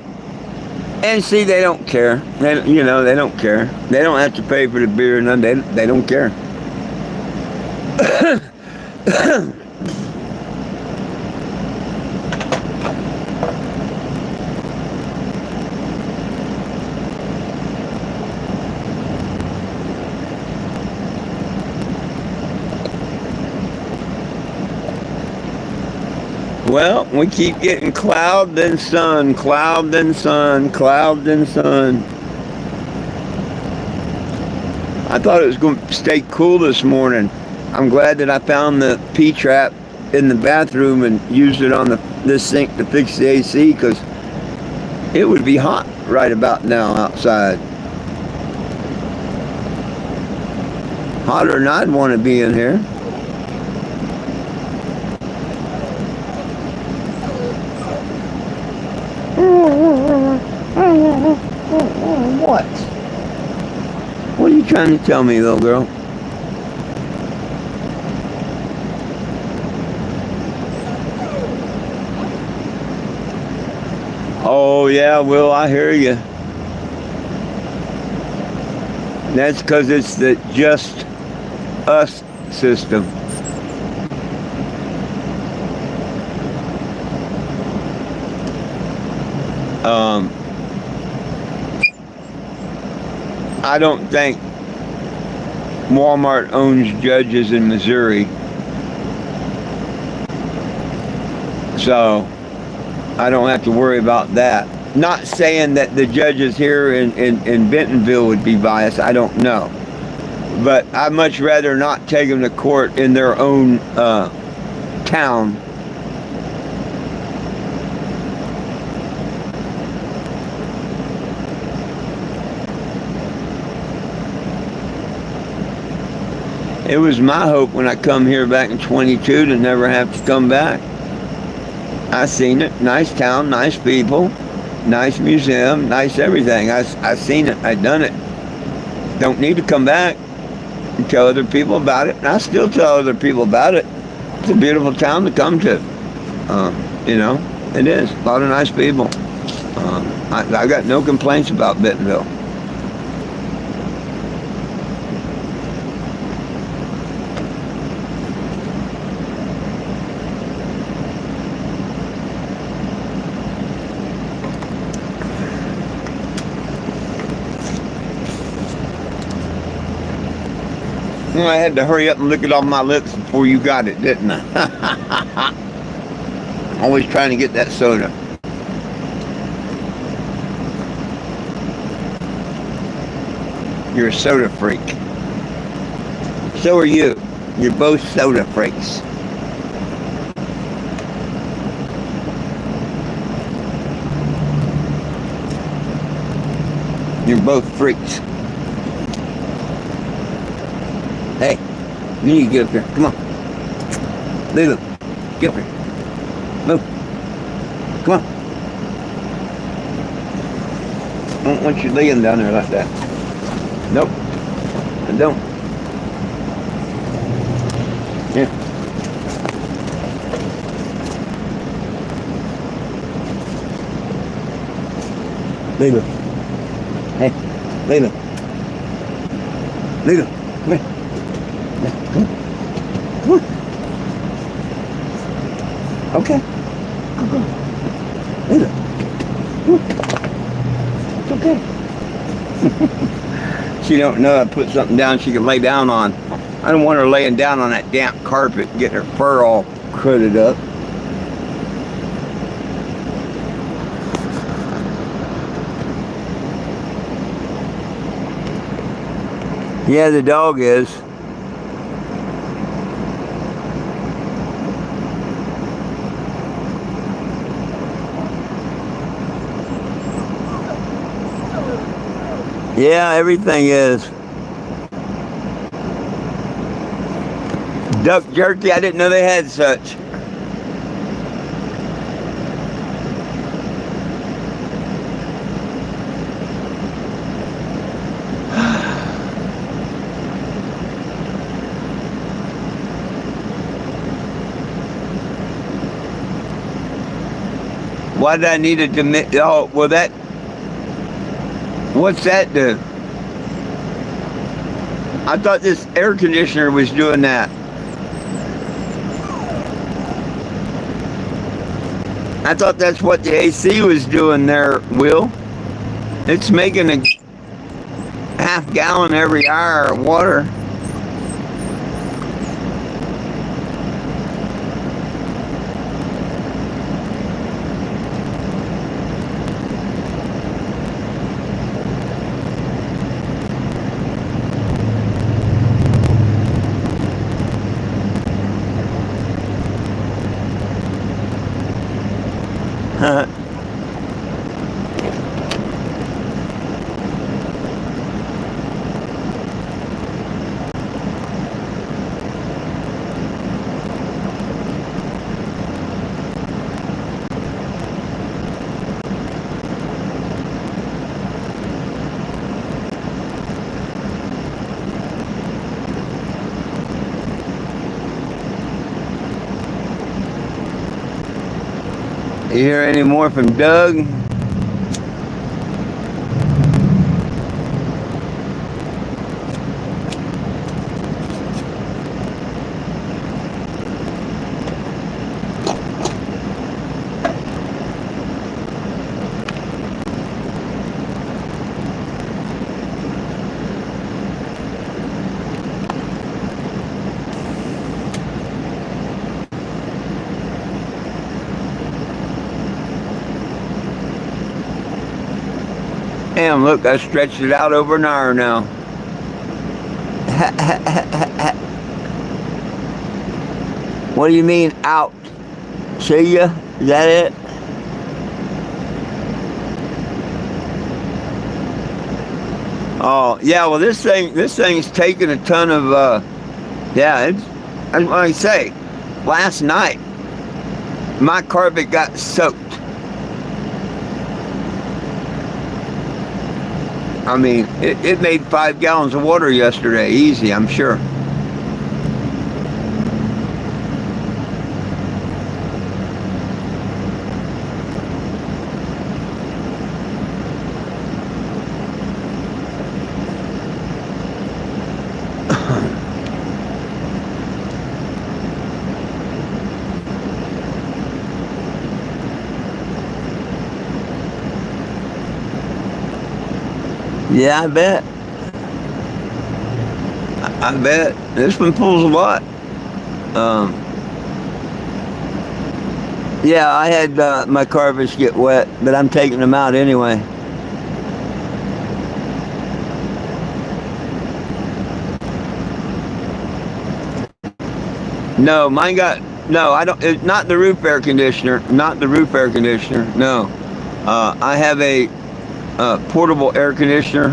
And see, they don't care. They don't care. They don't have to pay for the beer and none. They don't care. Well, we keep getting cloud, then sun, cloud, then sun, cloud, then sun. I thought it was going to stay cool this morning. I'm glad that I found the P-trap in the bathroom and used it on this sink to fix the AC, because it would be hot right about now outside. Hotter than I'd want to be in here. What? What are you trying to tell me, little girl? Oh, yeah, Will, I hear you. That's because it's the just us system. I don't think Walmart owns judges in Missouri. So I don't have to worry about that. Not saying that the judges here in Bentonville would be biased. I don't know. But I'd much rather not take them to court in their own town. It was my hope when I come here back in 22 to never have to come back. I seen it. Nice town, nice people, nice museum, nice everything. I seen it. I done it. Don't need to come back and tell other people about it. And I still tell other people about it. It's a beautiful town to come to. You know, it is. A lot of nice people. I got no complaints about Bentonville. Well, I had to hurry up and look it off my lips before you got it, didn't I? Always trying to get that soda. You're a soda freak. So are you. You're both soda freaks. You're both freaks. Hey, you need to get up here. Come on. Lulu, get up here. Move. Come on. I don't want you laying down there like that. Nope. I don't. Here. Lulu. Hey, Lulu. Lulu, come here. Come on. Okay. Go. Lulu. It's okay. She don't know I put something down she can lay down on. I don't want her laying down on that damp carpet and getting her fur all cruded up. Yeah, the dog is. Yeah, everything is. Duck jerky, I didn't know they had such. Why did I need it to? Oh, well, that. What's that do? I thought this air conditioner was doing that. I thought that's what the AC was doing there, Will. It's making a half gallon every hour of water. You hear any more from Doug? Damn, look, I stretched it out over an hour now. What do you mean out? See ya? Is that it? Oh yeah, well this thing's taking a ton of yeah, it's, that's what I say. Last night my carpet got soaked. I mean, it made 5 gallons of water yesterday, easy, I'm sure. Yeah, I bet. I bet. This one pulls a lot. Yeah, I had my carpets get wet, but I'm taking them out anyway. No, mine got, no, I don't, it's not the roof air conditioner, not the roof air conditioner, no. I have a portable air conditioner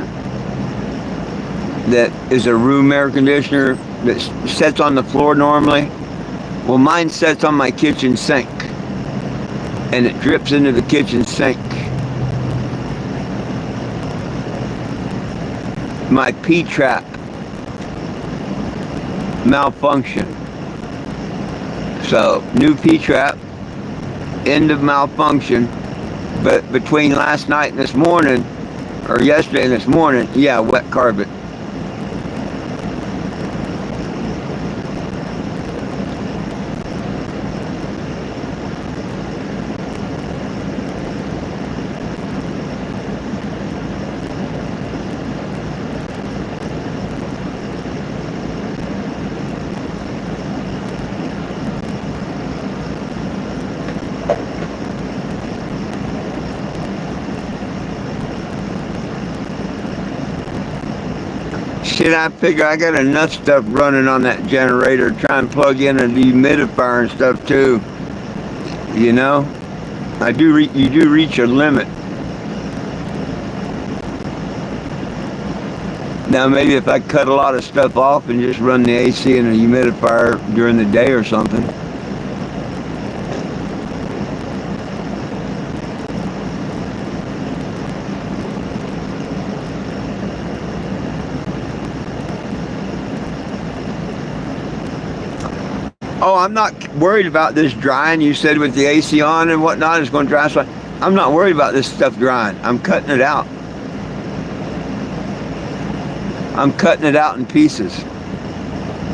that is a room air conditioner that sets on the floor normally. Well, mine sets on my kitchen sink and it drips into the kitchen sink. My P-trap malfunction. So, new P-trap, end of malfunction, but between last night and this morning, or yesterday and this morning, yeah, wet carpet. Shit, I figure I got enough stuff running on that generator, try and plug in a dehumidifier and stuff too. You know, you do reach a limit. Now maybe if I cut a lot of stuff off and just run the AC and a humidifier during the day or something. Oh, I'm not worried about this drying. You said with the AC on and whatnot, it's going to dry. So I'm not worried about this stuff drying. I'm cutting it out. I'm cutting it out in pieces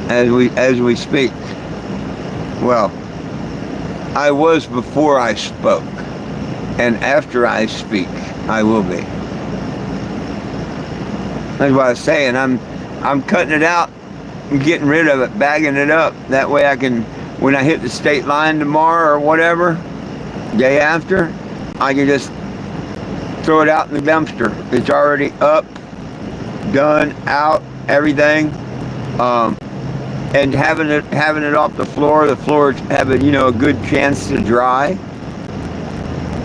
as we speak. Well, I was before I spoke, and after I speak, I will be. That's what I was saying. I'm cutting it out. I'm getting rid of it, bagging it up. That way I can, when I hit the state line tomorrow or whatever, day after, I can just throw it out in the dumpster. It's already up, done, out, everything. And having it off the floor's having, a good chance to dry.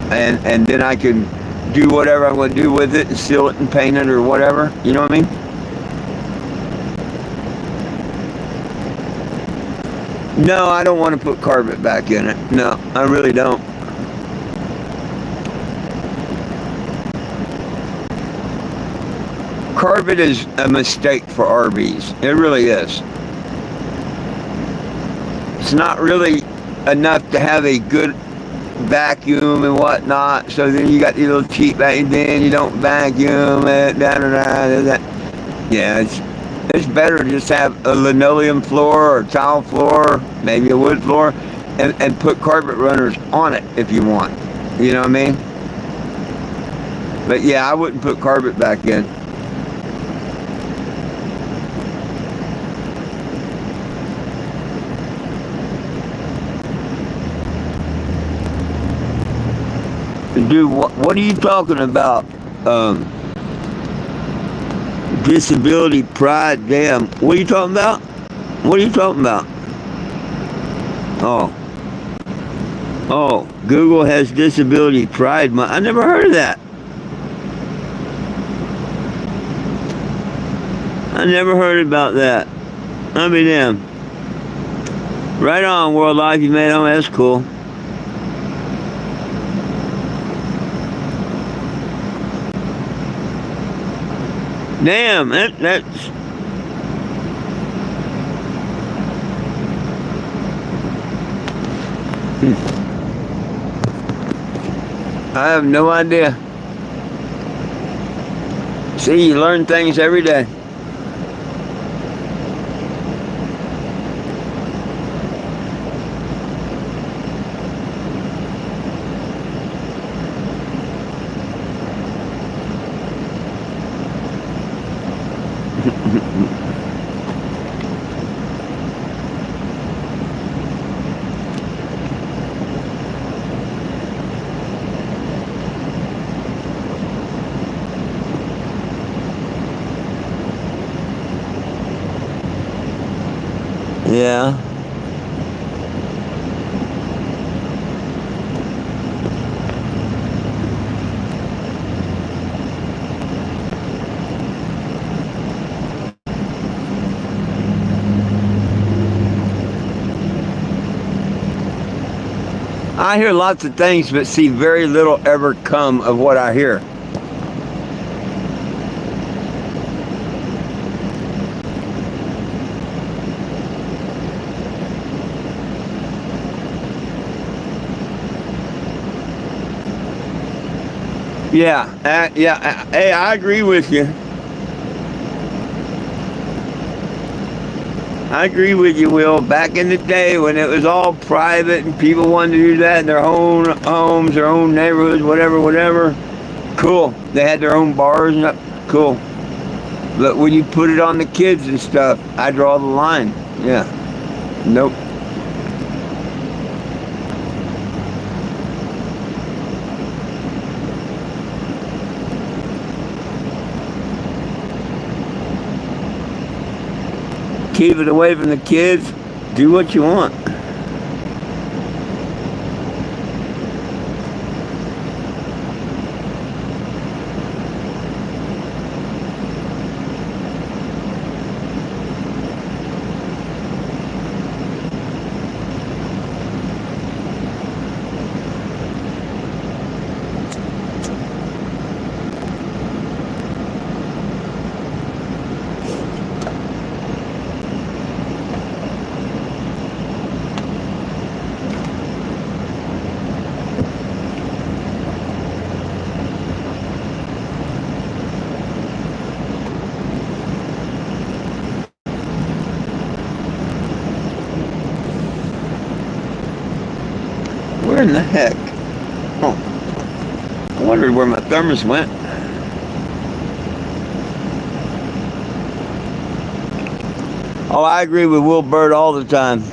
And then I can do whatever I'm going to do with it and seal it and paint it or whatever. You know what I mean? No, I don't want to put carpet back in it. No, I really don't. Carpet is a mistake for RVs. It really is. It's not really enough to have a good vacuum and whatnot. So then you got these little cheap vacuum. Then you don't vacuum it. Yeah, it's better to just have a linoleum floor or tile floor, maybe a wood floor, and put carpet runners on it if you want. You know what I mean? But yeah, I wouldn't put carpet back in. Dude, what are you talking about? Disability pride, damn. What are you talking about? What are you talking about? Oh. Oh, Google has disability pride month. I never heard of that. I never heard about that. I'll be damned. Right on, World Life, you made on. That's cool. Damn, that's... I have no idea. See, you learn things every day. Yeah. I hear lots of things, but see very little ever come of what I hear. Yeah, hey, I agree with you. I agree with you, Will. Back in the day when it was all private and people wanted to do that in their own homes, their own neighborhoods, whatever, cool. They had their own bars and cool. But when you put it on the kids and stuff, I draw the line. Yeah. Nope. Keep it away from the kids. Do what you want. Where in the heck? Oh, I wondered where my thermos went. Oh, I agree with Will Bird all the time.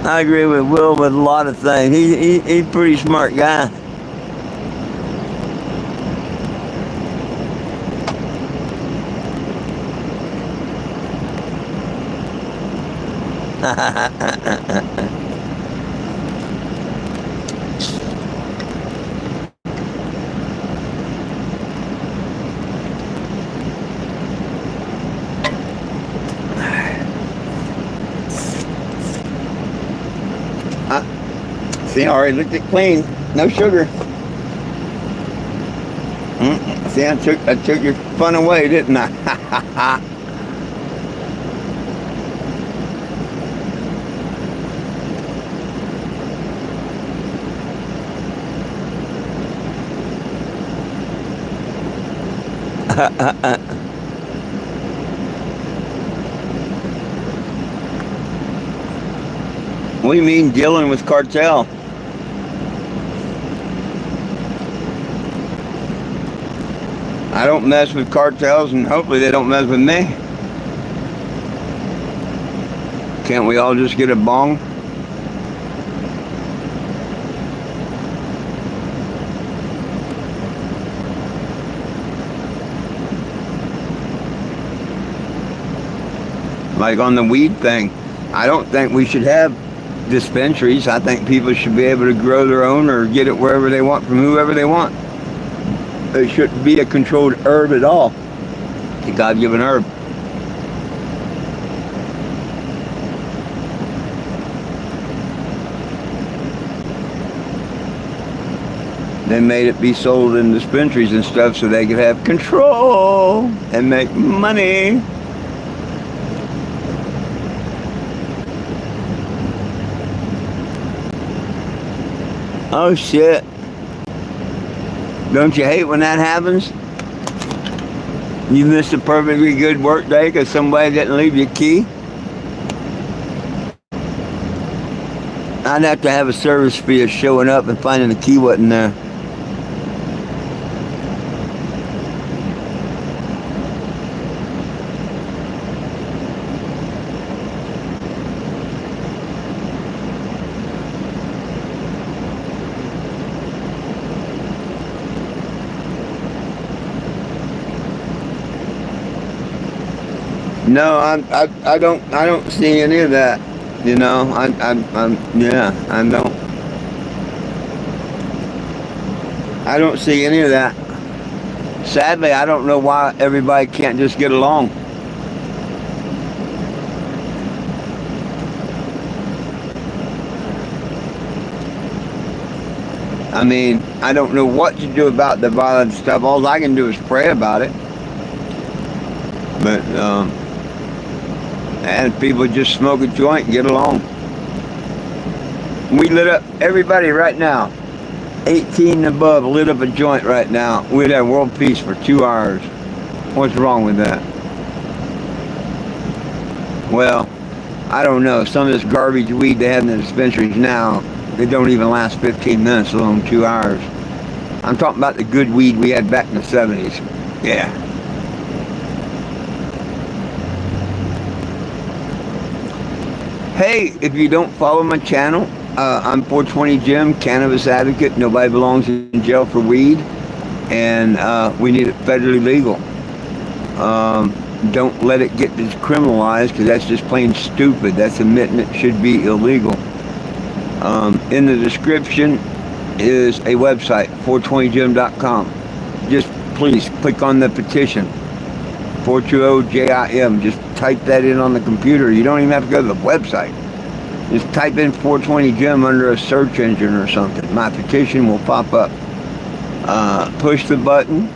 I agree with Will with a lot of things. He's a pretty smart guy. See, I already looked it clean. No sugar. See, I took your fun away, didn't I? What do you mean dealing with cartel? I don't mess with cartels, and hopefully they don't mess with me. Can't we all just get a bong? Like on the weed thing, I don't think we should have dispensaries. I think people should be able to grow their own or get it wherever they want from whoever they want. It shouldn't be a controlled herb at all. It's a God-given herb. They made it be sold in dispensaries and stuff so they could have control and make money. Oh shit. Don't you hate when that happens? You missed a perfectly good work day because somebody didn't leave you a key? I'd have to have a service fee of showing up and finding the key wasn't there. No, I don't see any of that. You know, I don't see any of that. Sadly, I don't know why everybody can't just get along. I mean, I don't know what to do about the violent stuff. All I can do is pray about it. But, and people just smoke a joint and get along. We lit up everybody right now. 18 and above lit up a joint right now. We'd have world peace for 2 hours. What's wrong with that? Well, I don't know. Some of this garbage weed they have in the dispensaries now, they don't even last 15 minutes, let alone 2 hours. I'm talking about the good weed we had back in the 70s. Yeah. Hey, if you don't follow my channel, I'm 420 Jim, cannabis advocate. Nobody belongs in jail for weed, and we need it federally legal. Don't let it get decriminalized, because that's just plain stupid. That's admitting it should be illegal. In the description is a website, 420jim.com. Just please click on the petition, 420JIM. Just type that in on the computer. You don't even have to go to the website. Just type in 420Jim under a search engine or something. My petition will pop up. Push the button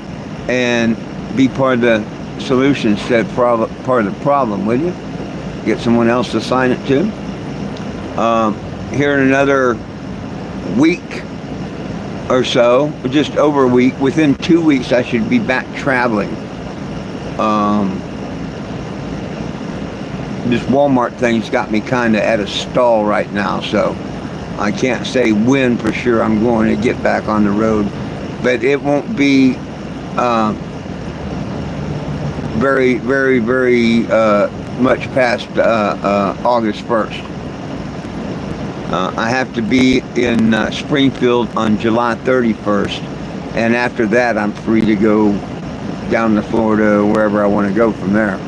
and be part of the solution instead of part of the problem, will you? Get someone else to sign it too. Here in another week or so, just over a week, within 2 weeks I should be back traveling. This Walmart thing's got me kind of at a stall right now, so I can't say when for sure I'm going to get back on the road, but it won't be very much past August 1st. I have to be in Springfield on July 31st, and after that I'm free to go down to Florida, wherever I want to go from there.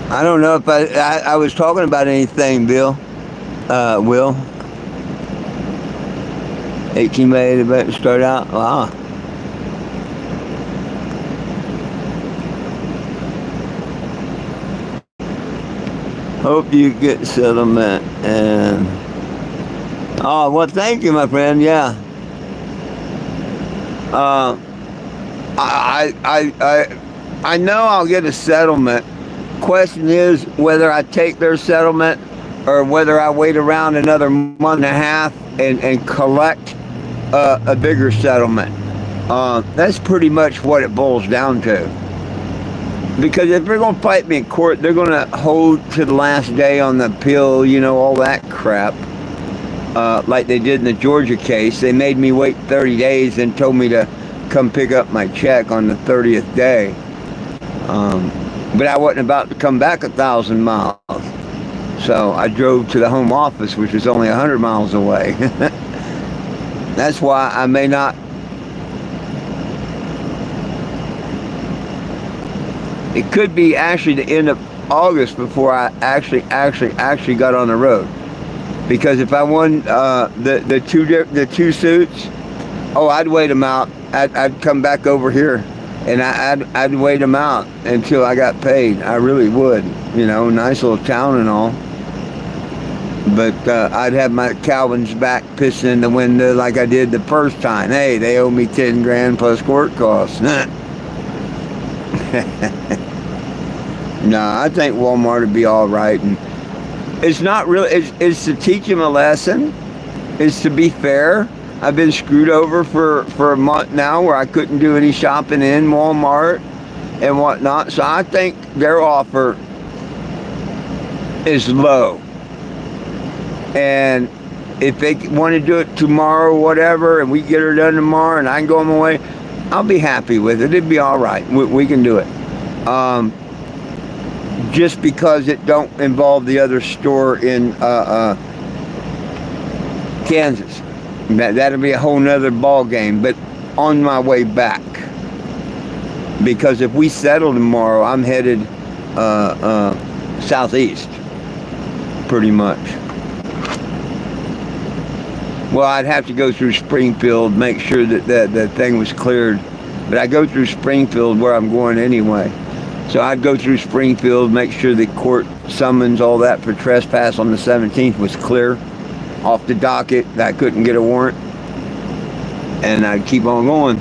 I don't know if I was talking about anything, Bill. Will. 18 by 8 about to start out. Wow. Hope you get settlement and oh well, thank you, my friend. Yeah, Uh, I know I'll get a settlement. Question is whether I take their settlement or whether I wait around another month and a half and collect a bigger settlement. That's pretty much what it boils down to. Because if they're going to fight me in court, they're going to hold to the last day on the appeal, you know, all that crap. Like they did in the Georgia case. They made me wait 30 days and told me to come pick up my check on the 30th day. But I wasn't about to come back 1,000 miles. So I drove to the home office, which was only 100 miles away. That's why I may not. It could be actually the end of August before I actually got on the road. Because if I won the two suits, oh, I'd wait them out. I'd come back over here, and I'd wait them out until I got paid. I really would. You know, nice little town and all. But I'd have my Calvin's back pissing in the window like I did the first time. Hey, they owe me 10 grand plus court costs. No, I think Walmart would be all right. And it's not really, it's to teach them a lesson. It's to be fair. I've been screwed over for a month now where I couldn't do any shopping in Walmart and whatnot. So I think their offer is low. And if they want to do it tomorrow or whatever, and we get her done tomorrow and I can go on my way, I'll be happy with it. It'd be all right. We can do it. Just because it don't involve the other store in Kansas. That'll be a whole nother ball game. But on my way back. Because if we settle tomorrow, I'm headed southeast. Pretty much. Well, I'd have to go through Springfield, make sure that the thing was cleared. But I go through Springfield where I'm going anyway. So I'd go through Springfield, make sure the court summons, all that for trespass on the 17th was clear off the docket, that I couldn't get a warrant. And I'd keep on going.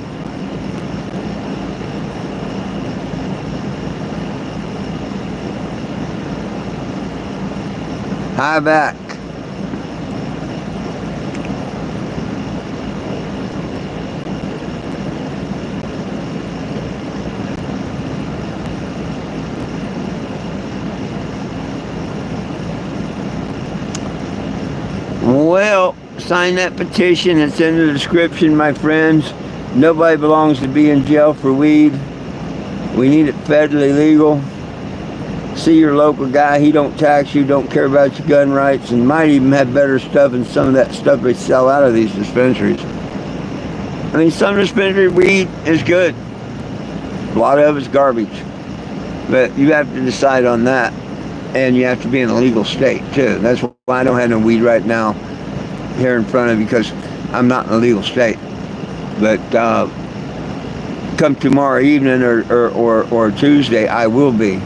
Hi back. Well, sign that petition. It's in the description, my friends. Nobody belongs to be in jail for weed. We need it federally legal. See your local guy. He don't tax you, don't care about your gun rights, and might even have better stuff than some of that stuff they sell out of these dispensaries. I mean, some dispensary weed is good. A lot of it's garbage. But you have to decide on that. And you have to be in a legal state, too. That's why I don't have no weed right now here in front of you, because I'm not in a legal state. But come tomorrow evening or Tuesday, I will be.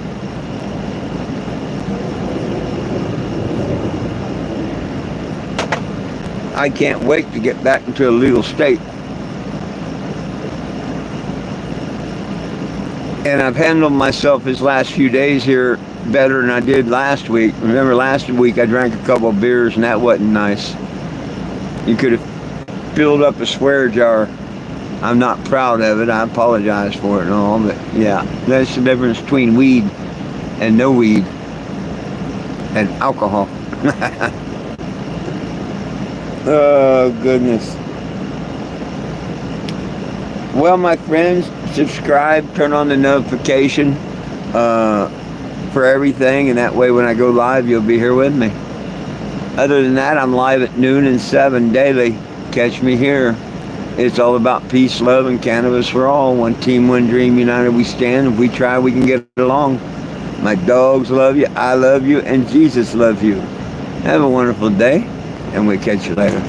I can't wait to get back into a legal state. And I've handled myself these last few days here better than I did last week. Remember last week I drank a couple of beers and that wasn't nice. You could have filled up a swear jar. I'm not proud of it. I apologize for it and all, but yeah, that's the difference between weed and no weed and alcohol. Oh, goodness. Well, my friends, subscribe, turn on the notification for everything, and that way when I go live, you'll be here with me. Other than that, I'm live at noon and 7 daily. Catch me here. It's all about peace, love, and cannabis for all. One team, one dream, united we stand. If we try, we can get along. My dogs love you, I love you, and Jesus loves you. Have a wonderful day, and we'll catch you later.